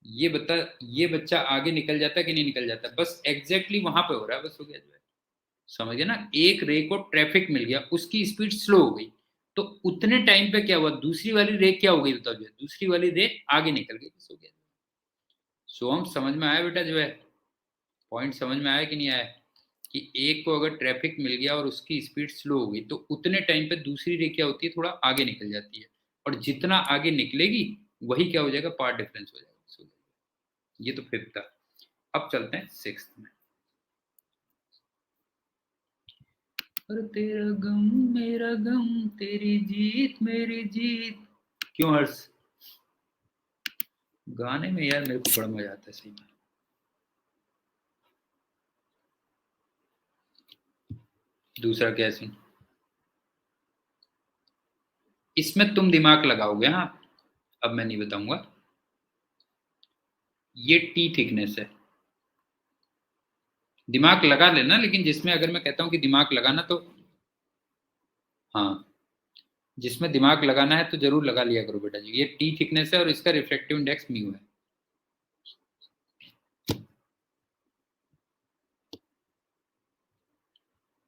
ये बता, ये बच्चा आगे निकल जाता कि नहीं निकल जाता, बस एग्जैक्टली वहां पे हो रहा है, बस हो गया जो है, समझ गए ना। एक रे को ट्रैफिक मिल गया, उसकी स्पीड स्लो हो गई, तो उतने टाइम पे क्या हुआ, दूसरी वाली रे क्या हो गई बताओ जो है, दूसरी वाली रे आगे निकल गई, बस हो गया। सो हम समझ में आया बेटा जो है, पॉइंट समझ में आया कि नहीं आया, कि एक को अगर ट्रैफिक मिल गया और उसकी स्पीड स्लो हो गई तो उतने टाइम पे दूसरी रे क्या होती है, थोड़ा आगे निकल जाती है, और जितना आगे निकलेगी वही क्या हो जाएगा, पार्ट डिफरेंस हो जाएगा। बस हो गया। ये तो फिफ्थ था। अब चलते हैं सिक्स्थ में। और तेरा गम मेरा गम, तेरी जीत मेरी जीत। क्यों हर्ष? गाने में यार मेरे को बड़ा मजा आता है सही में। दूसरा क्या सीन? इसमें तुम दिमाग लगाओगे। हाँ, अब मैं नहीं बताऊंगा। ये टी थिकनेस है। दिमाग लगा लेना, लेकिन जिसमें अगर मैं कहता हूं कि दिमाग लगाना तो हाँ, जिसमें दिमाग लगाना है तो जरूर लगा लिया करो बेटा जी। ये टी थिकनेस है और इसका रिफ्रैक्टिव इंडेक्स म्यू है।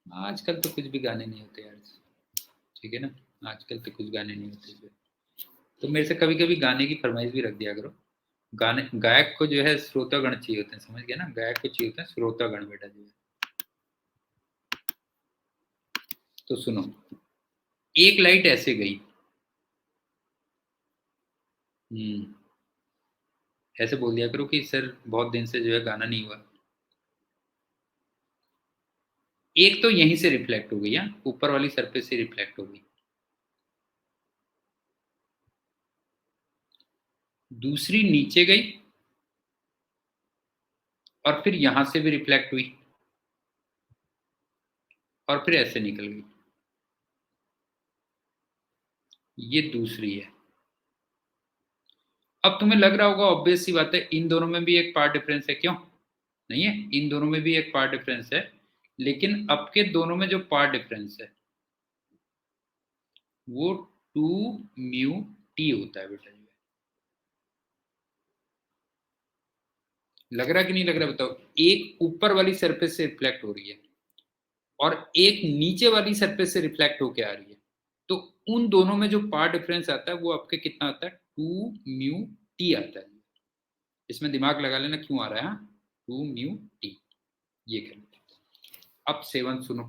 आजकल तो कुछ भी गाने नहीं होते यार, ठीक है ना। आजकल तो कुछ गाने नहीं होते। तो मेरे से कभी कभी गाने की फरमाइश भी रख दिया करो। गाने गायक को जो है श्रोतागण चाहिए होते हैं, समझ गए ना। गायक को चाहिए होते हैं श्रोतागण बेटा जो है। तो सुनो, एक लाइट ऐसे गई। ऐसे बोल दिया करो कि सर बहुत दिन से जो है गाना नहीं हुआ। एक तो यहीं से रिफ्लेक्ट हो गई, हाँ, ऊपर वाली सरफेस से रिफ्लेक्ट हो गई। दूसरी नीचे गई और फिर यहां से भी रिफ्लेक्ट हुई और फिर ऐसे निकल गई। ये दूसरी है। अब तुम्हें लग रहा होगा ऑब्वियस सी बात है, इन दोनों में भी एक पार्ट डिफरेंस है। क्यों नहीं है? इन दोनों में भी एक पार्ट डिफरेंस है, लेकिन अब के दोनों में जो पार्ट डिफरेंस है वो 2 μ t होता है बेटा जी। लग रहा कि नहीं लग रहा बताओ? एक ऊपर वाली सरफेस से रिफ्लेक्ट हो रही है और एक नीचे वाली सरफेस से रिफ्लेक्ट होके आ रही है। तो उन दोनों में जो पार्ट डिफरेंस आता है वो आपके कितना आता है? 2 μ t आता है। इसमें दिमाग लगा लेना क्यों आ रहा है। 2 μ t। ये कर। अब सेवन सुनो।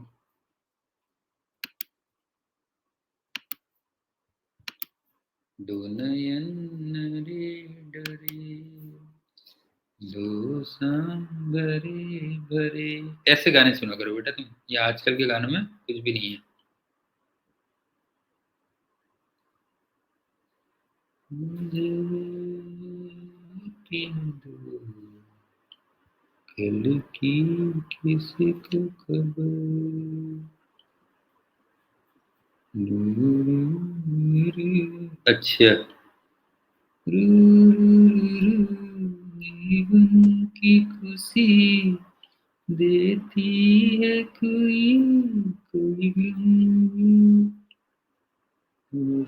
दो नयन रे डरे, दो सांबरे भरे। ऐसे गाने सुना करो बेटा तुम। ये आजकल के गानों में कुछ भी नहीं है। मुझे पीने दो कल की किसी को खबर। अच्छा। जीवन की खुशी देती है कोई, कोई गम और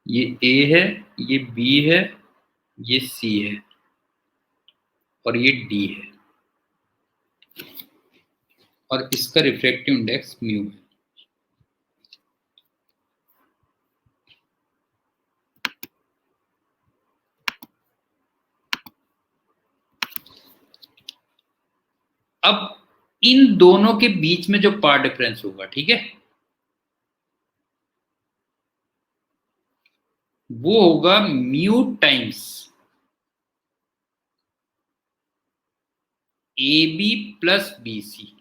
ये ए है, ये बी है, ये सी है और ये डी है और इसका रिफ्रैक्टिव इंडेक्स म्यू है। अब इन दोनों के बीच में जो पार्ट डिफरेंस होगा, ठीक है, वो होगा mu times A B plus B C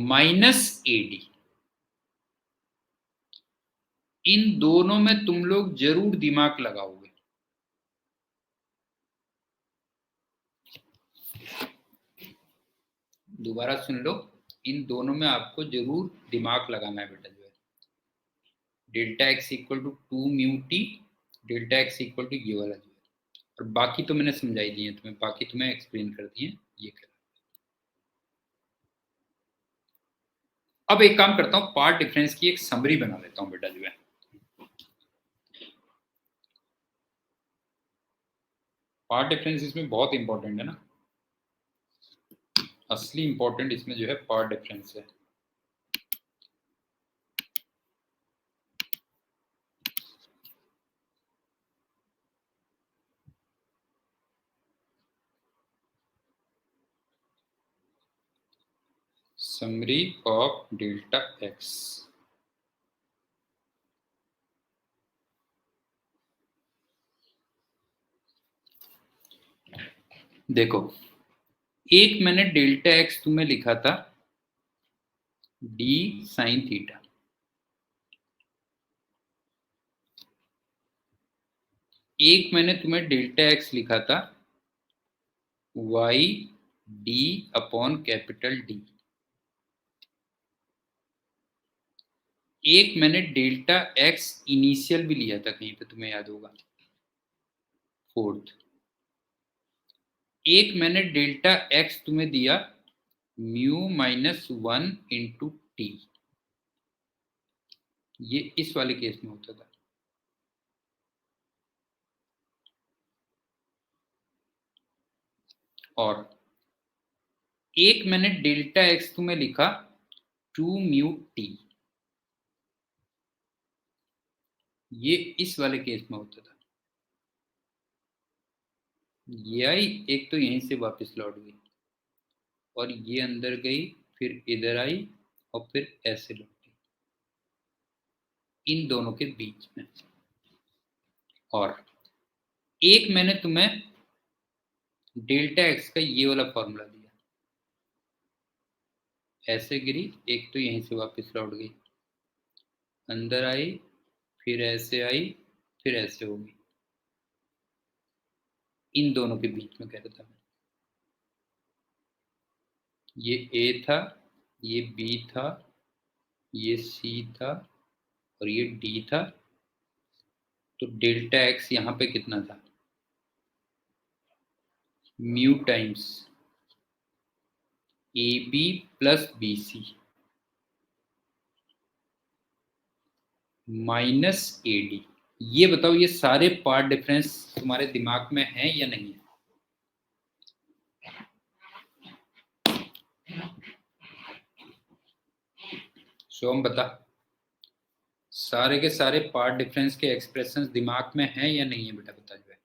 minus A D. इन दोनों में तुम लोग जरूर दिमाग लगाओगे। दोबारा सुन लो, इन दोनों में आपको जरूर दिमाग लगाना है बेटा जो है। Delta x equal to 2 μ t, delta x equal to ये वाला जो है। और बाकी तो मैंने समझाई दिए तुम्हें, बाकी तुम्हें एक्सप्लेन कर दिए। ये कर। अब एक काम करता हूँ, पार्ट डिफरेंस की एक समरी बना लेता हूँ बेटा जो है। पार्ट डिफरेंस इसमें बहुत इंपॉर्टेंट है ना। असली इंपॉर्टेंट इसमें जो है पार्ट डिफरेंस है। Summary of delta x. देखो, एक मैंने डेल्टा एक्स तुम्हें लिखा था डी साइन थीटा, एक मैंने तुम्हें डेल्टा एक्स लिखा था y d upon capital D, एक मैंने डेल्टा एक्स इनिशियल भी लिया था कहीं पे, तुम्हें याद होगा, फोर्थ। एक मैंने डेल्टा एक्स तुम्हें दिया म्यू माइनस 1 × टी, ये इस वाले केस में होता था। और एक मैंने डेल्टा एक्स तुम्हें लिखा 2 μ t, ये इस वाले केस में होता था। ये आई, एक तो यहीं से वापस लौट गई और ये अंदर गई, फिर इधर आई और फिर ऐसे लौटी, इन दोनों के बीच में। और एक मैंने तुम्हें डेल्टा एक्स का ये वाला फॉर्मूला दिया, ऐसे गिरी, एक तो यहीं से वापस लौट गई, अंदर आई, फिर ऐसे आई, फिर ऐसे होगी, इन दोनों के बीच में कह रहा था मैं। ये ए था, ये बी था, ये सी था और ये डी था। तो डेल्टा एक्स यहाँ पे कितना था, mu times A B plus B C minus A d. ये बताओ, ये सारे पार्ट डिफरेंस तुम्हारे दिमाग में है या नहीं है? सोम बता, सारे के सारे पार्ट डिफरेंस के एक्सप्रेशंस दिमाग में हैं या नहीं है बेटा, बता जो है।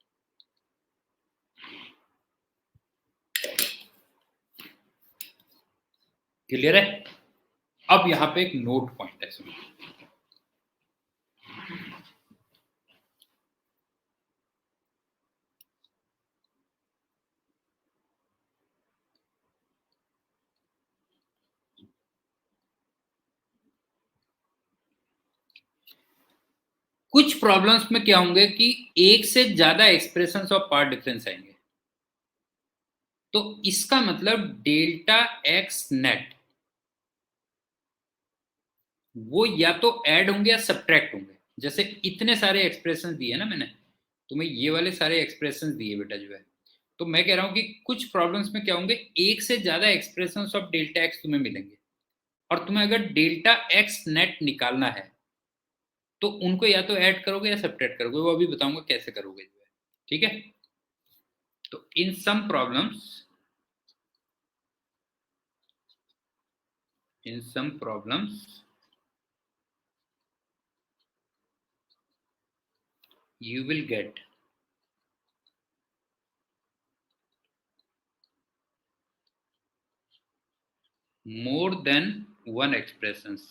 क्लियर है? अब यहाँ पे एक नोट पॉइंट है, सुनो। कुछ प्रॉब्लम्स में क्या होंगे कि एक से ज्यादा एक्सप्रेशंस ऑफ पार्ट डिफरेंस आएंगे, तो इसका मतलब डेल्टा एक्स नेट वो या तो ऐड होंगे या सब्ट्रैक्ट होंगे। जैसे इतने सारे एक्सप्रेशंस दिए ना मैंने तुम्हें, ये वाले सारे एक्सप्रेशंस दिए बेटा जो है, तो मैं कह रहा हूं कि कुछ प्रॉब्लम्स में क्या होंगे, एक से ज्यादा एक्सप्रेशंस ऑफ डेल्टा एक्स तुम्हें मिलेंगे, और तुम्हें अगर डेल्टा एक्स नेट निकालना है तो उनको या तो ऐड करोगे या सब्ट्रैक्ट करोगे, वो अभी बताऊंगा कैसे करोगे जो है, ठीक है। तो in some problems, you will get more than one expressions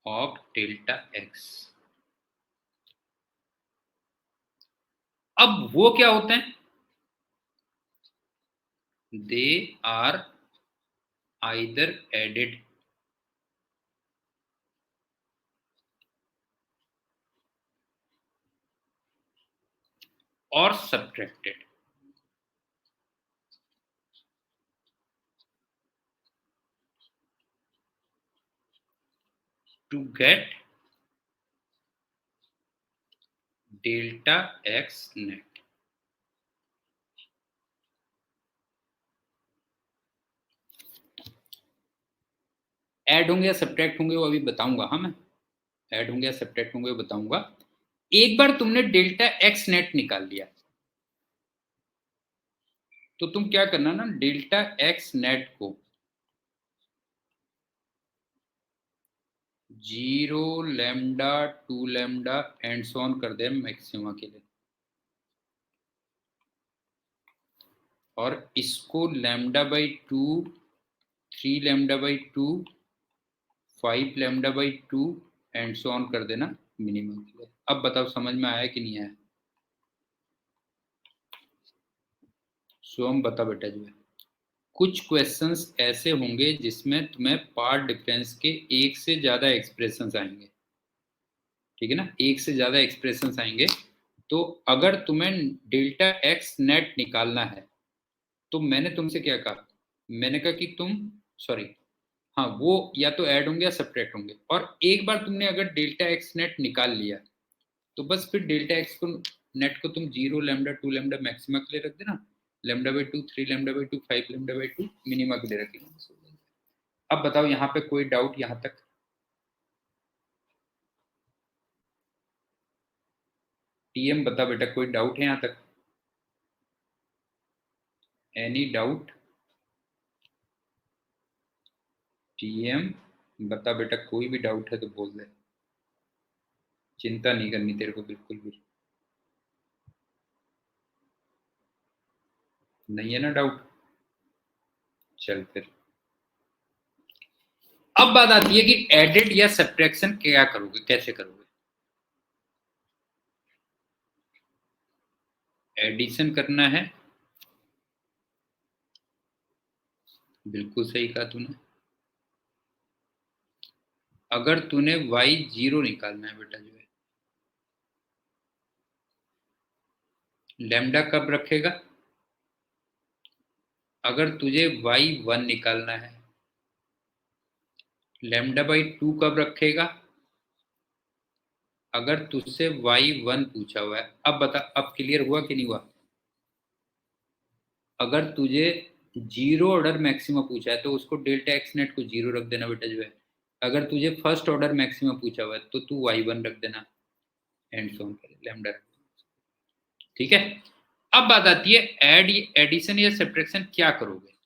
of delta x। अब वो क्या होते हैं, दे आर आइदर एडेड और subtracted to get delta x net. Add होंगे या सब्ट्रैक्ट होंगे वो अभी बताऊंगा, हाँ मैं ऐड होंगे या सब्ट्रैक्ट होंगे वो बताऊंगा। एक बार तुमने डेल्टा एक्स नेट निकाल लिया तो तुम क्या करना ना, डेल्टा एक्स नेट को 0 lambda 2 lambda and so on कर दे मैक्सिमा के लिए, और इसको lambda by 2, 3 lambda by 2, 5 lambda by 2 and so on कर देना मिनिमम के लिए। अब बताओ समझ में आया कि नहीं आया? सोम बता बेटा जो है, कुछ क्वेश्चंस ऐसे होंगे जिसमें तुम्हें पार्ट डिफरेंस के एक से ज्यादा एक्सप्रेशंस आएंगे, ठीक है ना, एक से ज्यादा एक्सप्रेशंस आएंगे। तो अगर तुम्हें डेल्टा एक्स नेट निकालना है तो मैंने तुमसे क्या कहा, मैंने कहा कि तुम, सॉरी, हाँ, वो या तो ऐड होंगे या सब्ट्रैक्ट होंगे, और एक बार तुमने अगर डेल्टा एक्स नेट निकाल लिया तो बस फिर डेल्टा एक्स को नेट को तुम 0 लैम्डा 2 लैम्डा मैक्सिमा के लिए रख देना, lambda by 2, 3 lambda by 2, 5 lambda by 2 minima के लिए रखेंगे। अब बताओ यहाँ पे कोई डाउट यहाँ तक? टीएम बता बेटा, कोई डाउट है यहाँ तक? Any doubt? टीएम बता बेटा, कोई भी डाउट है तो बोल दे, चिंता नहीं करनी तेरे को बिल्कुल भी। नहीं है ना डाउट? चल फिर अब बात आती है कि एडिट या सब्ट्रैक्शन क्या करोगे, कैसे करोगे? एडिशन करना है, बिल्कुल सही कहा तूने। अगर तूने y 0 निकालना है बेटा जो है, लैम्डा कब रखेगा? अगर तुझे y 1 निकालना है, लैम्डा बाई 2 कब रखेगा? अगर तुझसे y 1 पूछा हुआ है, अब बता, अब क्लियर हुआ कि नहीं हुआ? अगर तुझे जीरो ऑर्डर मैक्सिमा पूछा है तो उसको डेल्टा एक्स नेट को 0 रख देना बेटा जो है। अगर तुझे फर्स्ट ऑर्डर मैक्सिमा पूछा हुआ है तो तू y 1 रख देना, एंड सो ऑन कर लैम्डा रख देना, ठीक है। अब बात आती है एड, एडिशन या सब्ट्रैक्शन क्या करोगे?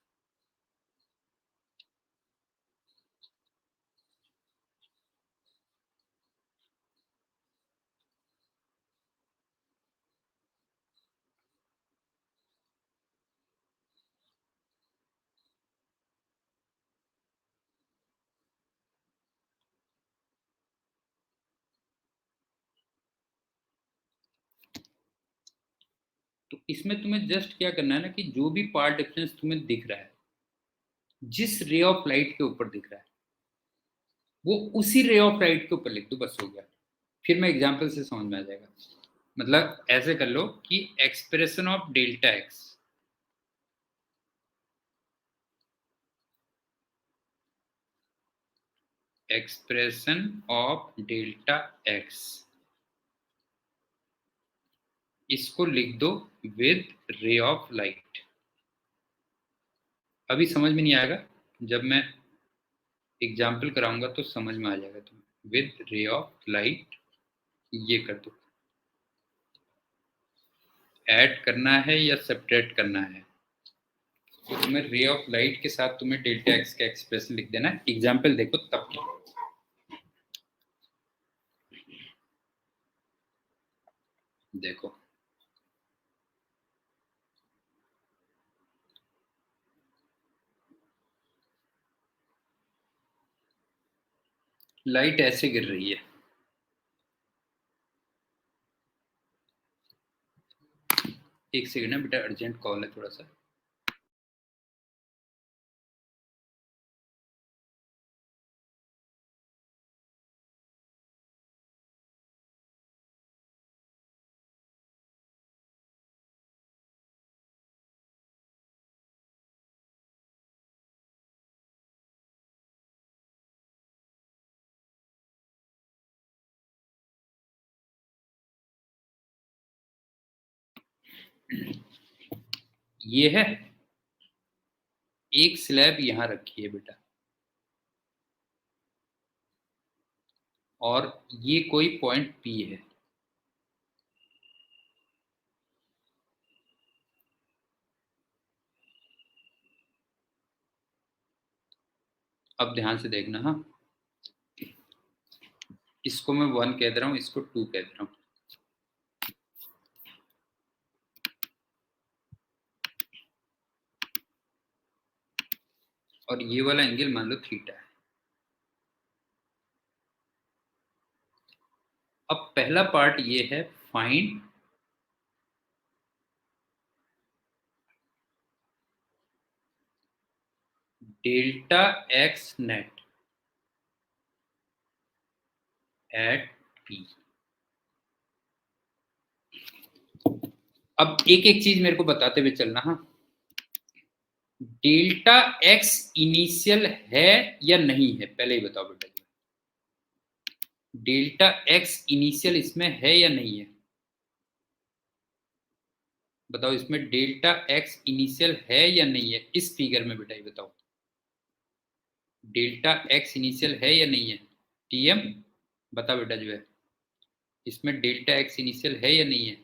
तो इसमें तुम्हें जस्ट क्या करना है ना, कि जो भी पार्ट डिफरेंस तुम्हें दिख रहा है, जिस रे ऑफ लाइट के ऊपर दिख रहा है, वो उसी रे ऑफ लाइट के ऊपर लिख दो, बस हो गया। फिर मैं एग्जांपल से समझ में आ जाएगा। मतलब ऐसे कर लो कि expression of delta x, expression of delta x, इसको लिख दो विद रे ऑफ लाइट। अभी समझ में नहीं आएगा, जब मैं एग्जाम्पल कराऊंगा तो समझ में आ जाएगा तुम्हें। विद रे ऑफ लाइट ये कर दो। ऐड करना है या सब्ट्रैक्ट करना है, तो तुम्हें रे ऑफ लाइट के साथ तुम्हें डेल्टा एक्स का एक्सप्रेशन लिख देना है। एग्जाम्पल देखो तब क्या, देखो लाइट ऐसे गिर रही है, एक सेकंड है बेटा, अर्जेंट कॉल है थोड़ा सा। ये है एक स्लैब यहां रखी है बेटा, और ये कोई पॉइंट पी है। अब ध्यान से देखना, हाँ, इसको मैं 1 कह रहा हूँ, इसको 2 कह रहा हूँ। और ये वाला एंगल मान लो थीटा है। अब पहला पार्ट ये है, find delta x net at P. अब एक एक चीज मेरे को बताते हुए चलना। हाँ, डेल्टा एक्स इनिशियल है या नहीं है, पहले ही बताओ बेटा। डेल्टा एक्स इनिशियल इसमें है या नहीं है, बताओ। इसमें डेल्टा एक्स इनिशियल है या नहीं है इस फिगर में बेटा, ये बताओ। डेल्टा एक्स इनिशियल है या नहीं है, टीएम बता बेटा जो है, इसमें डेल्टा एक्स इनिशियल है या नहीं है?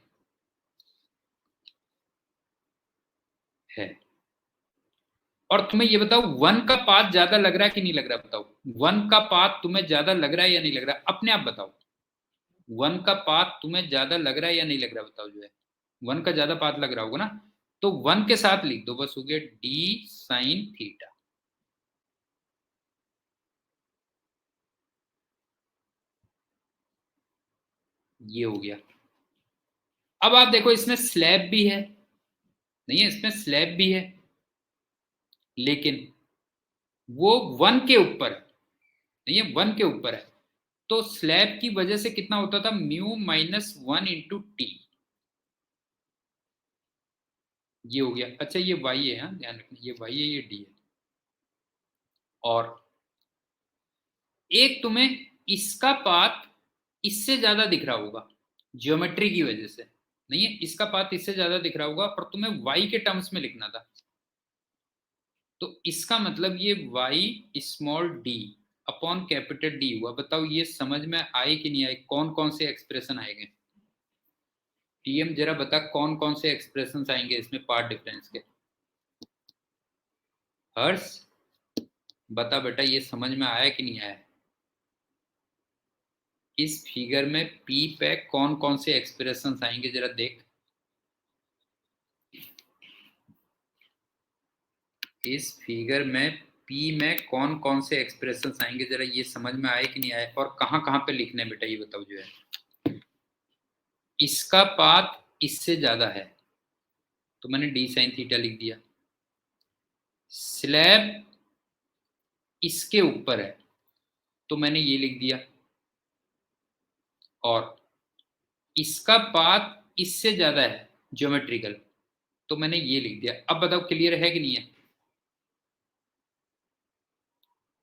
है। और तुम्हें ये बताओ, 1 का पाथ ज्यादा लग रहा है कि नहीं लग रहा, बताओ। 1 का पाथ तुम्हें ज्यादा लग रहा है या नहीं लग रहा, अपने आप बताओ। 1 का पाथ तुम्हें ज्यादा लग रहा है या नहीं लग रहा, बताओ जो है। 1 का ज्यादा पाथ लग रहा होगा ना, तो 1 के साथ लिख दो, बस हो गया डी साइन थीटा। ये हो गया। अब आप देखो, इसमें स्लैब भी है, नहीं है, इसमें स्लैब भी है, लेकिन वो 1 के ऊपर है, नहीं है, 1 के ऊपर है। तो स्लैब की वजह से कितना होता था, म्यू माइनस 1 इंटू टी। ये हो गया। अच्छा, ये वाई है, हाँ ध्यान रखना, ये वाई है, ये डी है। और एक तुम्हें इसका पाथ इससे ज्यादा दिख रहा होगा ज्योमेट्री की वजह से, नहीं है, इसका पाथ इससे ज्यादा दिख रहा होगा, और तुम्हें वाई के टर्म्स में लिखना था। तो इसका मतलब ये y small D upon capital D हुआ। बताओ ये समझ में आए कि नहीं आए, कौन कौन से एक्सप्रेशन आएंगे? टीएम जरा बता, कौन कौन से एक्सप्रेशन आएंगे इसमें पार्ट डिफरेंस के? हर्ष बता बेटा, ये समझ में आया कि नहीं आया? इस फिगर में पी पे कौन कौन से एक्सप्रेशन आएंगे, जरा देख। इस फिगर में पी में कौन कौन से एक्सप्रेशन आएंगे, जरा ये समझ में आए कि नहीं आए, और कहां कहां पे लिखने बेटा, ये बताओ जो है। इसका पाथ इससे ज्यादा है तो मैंने डी साइन थीटा लिख दिया। स्लैब इसके ऊपर है तो मैंने ये लिख दिया। और इसका पाथ इससे ज्यादा है ज्योमेट्रिकल, तो मैंने ये लिख दिया। अब बताओ क्लियर है कि नहीं है?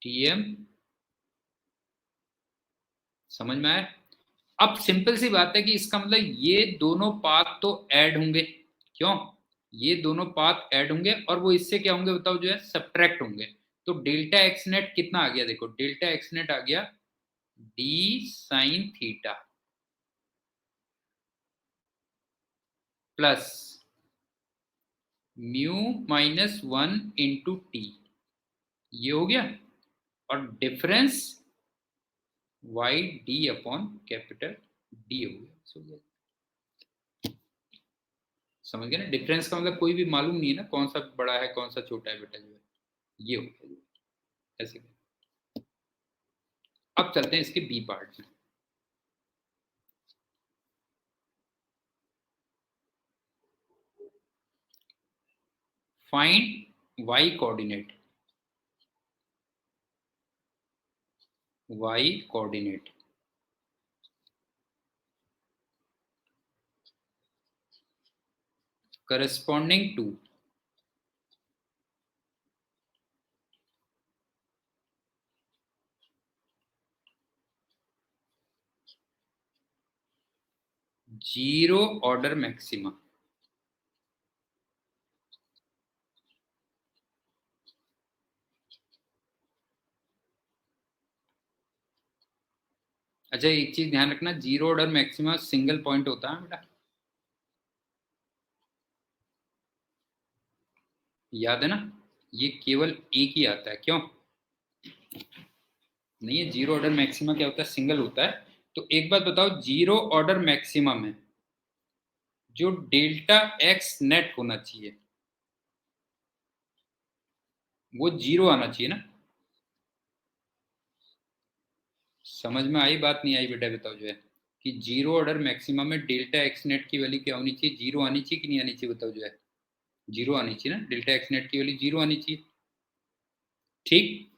टीएम समझ में आया? अब सिंपल सी बात है कि इसका मतलब ये दोनों पाथ तो ऐड होंगे, क्यों? ये दोनों पाथ ऐड होंगे और वो इससे क्या होंगे बताओ जो है, सब्ट्रैक्ट होंगे। तो डेल्टा एक्स नेट कितना आ गया, देखो डेल्टा एक्स नेट आ गया d sine theta plus mu minus 1 into t. ये हो गया। और difference y d upon capital D हो गया। समझ गए ना? डिफरेंस का मतलब कोई भी मालूम नहीं है ना, कौन सा बड़ा है कौन सा छोटा है बेटा जो है। ये हो गया ऐसे। अब चलते हैं इसके बी पार्ट में। Find y coordinate. Y coordinate corresponding to zero order maxima. अच्छा, एक चीज ध्यान रखना, zero order maxima single point होता है बेटा, याद है ना? ये केवल एक ही आता है, क्यों? नहीं है, जीरो ऑर्डर मैक्सिमा क्या होता है, सिंगल होता है। तो एक बात बताओ, जीरो ऑर्डर मैक्सिमा में जो डेल्टा एक्स नेट होना चाहिए वो जीरो आना चाहिए ना। समझ में आई बात, नहीं आई बेटा बताओ जो है कि जीरो ऑर्डर मैक्सिमम में डेल्टा एक्स नेट की वैल्यू क्या होनी चाहिए, जीरो आनी चाहिए कि नहीं आनी चाहिए बताओ जो है, जीरो आनी चाहिए ना, डेल्टा एक्स नेट की वैल्यू जीरो आनी चाहिए। ठीक,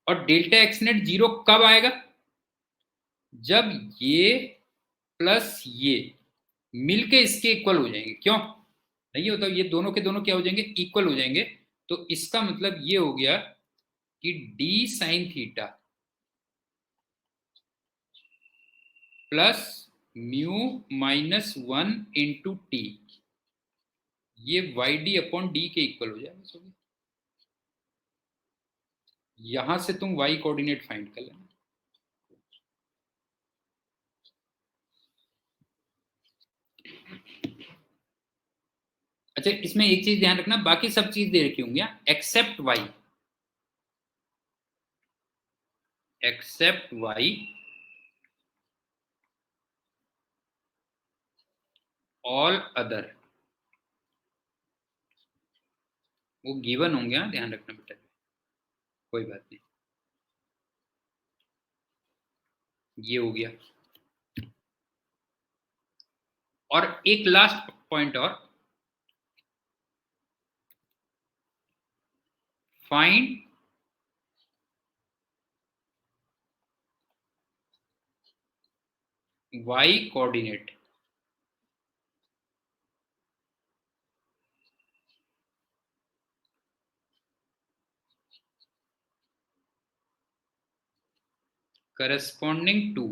और डेल्टा एक्स नेट जीरो कब आएगा, जब ये प्लस ये मिलके इसके इक्वल हो जाएंगे। क्यों नहीं होता, ये दोनों के दोनों क्या हो जाएंगे, इक्वल हो जाएंगे। तो इसका मतलब ये हो गया कि d sine theta plus mu minus one into t, ये वाई डी अपॉन डी के इक्वल हो जाएगा। यहां से तुम वाई कोऑर्डिनेट फाइंड कर लेना। अच्छा, इसमें एक चीज ध्यान रखना, बाकी सब चीज दे रखी होंगी except y, except y all other वो गिवन होंगे। ध्यान रखना बेटा, कोई बात नहीं। ये हो गया, और एक लास्ट पॉइंट और, find y coordinate. Corresponding to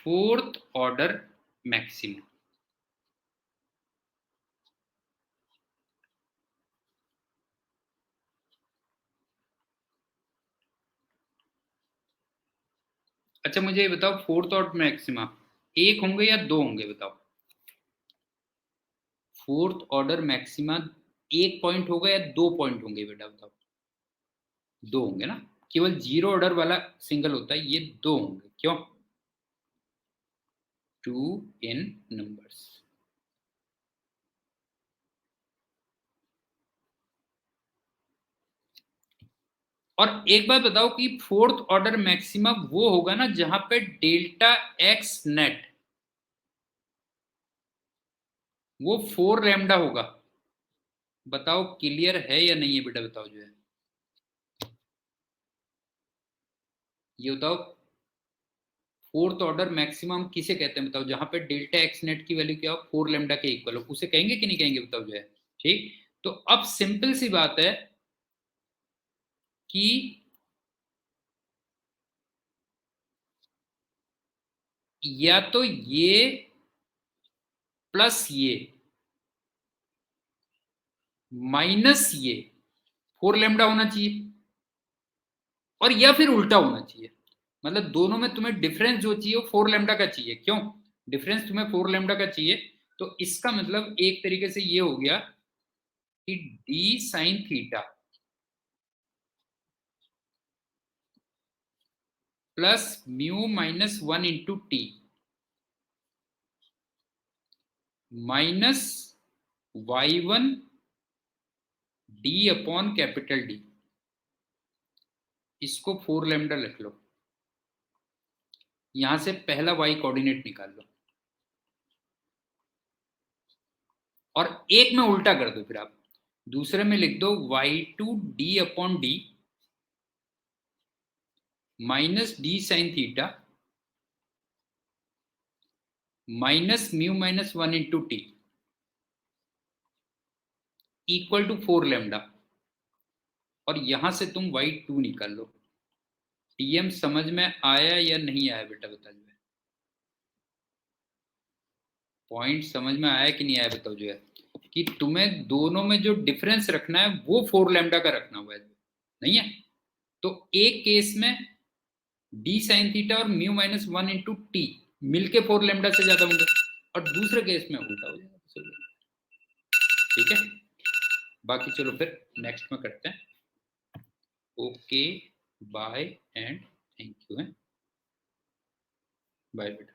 fourth order maximum. अच्छा मुझे ये बताओ, फोर्थ ऑर्डर मैक्सिमा एक होंगे या दो होंगे बताओ, फोर्थ ऑर्डर मैक्सिमा एक पॉइंट होगा या दो पॉइंट होंगे बेटा बताओ। दो होंगे ना, केवल जीरो ऑर्डर वाला सिंगल होता है, ये दो होंगे। क्यों, टू इन नंबर्स। और एक बात बताओ कि फोर्थ ऑर्डर मैक्सिमा वो होगा ना जहां पे डेल्टा एक्स नेट वो फोर लैम्डा होगा। बताओ क्लियर है या नहीं है बेटा बताओ जो है, ये बताओ फोर्थ ऑर्डर मैक्सिमम किसे कहते हैं बताओ, जहां पे डेल्टा एक्स नेट की वैल्यू क्या हो, फोर लेमडा के इक्वल हो, उसे कहेंगे कि नहीं कहेंगे बताओ जो है। ठीक, तो अब सिंपल सी बात है कि या तो ये प्लस ये माइनस ये फोर लेमडा होना चाहिए, और या फिर उल्टा होना चाहिए। मतलब दोनों में तुम्हें डिफरेंस जो चाहिए वो फोर लेमडा का चाहिए। क्यों, डिफरेंस तुम्हें फोर लेमडा का चाहिए, तो इसका मतलब एक तरीके से ये हो गया कि d sine theta plus mu minus one into t minus y one d upon capital D, इसको फोर लेमडा लिख लो। यहां से पहला वाई कोऑर्डिनेट निकाल लो, और एक में उल्टा कर दो, फिर आप दूसरे में लिख दो y two d upon d minus d sine theta minus mu minus one into t equal to four lambda, और यहां से तुम वाई टू निकाल लो। टीएम समझ में आया या नहीं आया बेटा बता जो है, पॉइंट समझ में आया कि नहीं आया बताओ जो है, कि तुम्हें दोनों में जो डिफरेंस रखना है वो फोर लेमडा का रखना हुआ है, नहीं है। तो एक केस में डी साइन थीटा और म्यू माइनस 1 इंटू टी मिलके 4 लैम्डा से ज्यादा होंगे, और दूसरे केस में उल्टा हो जाएगा। ठीक है, बाकी चलो फिर नेक्स्ट में करते हैं। Okay, bye and thank you है, बाय बेटा।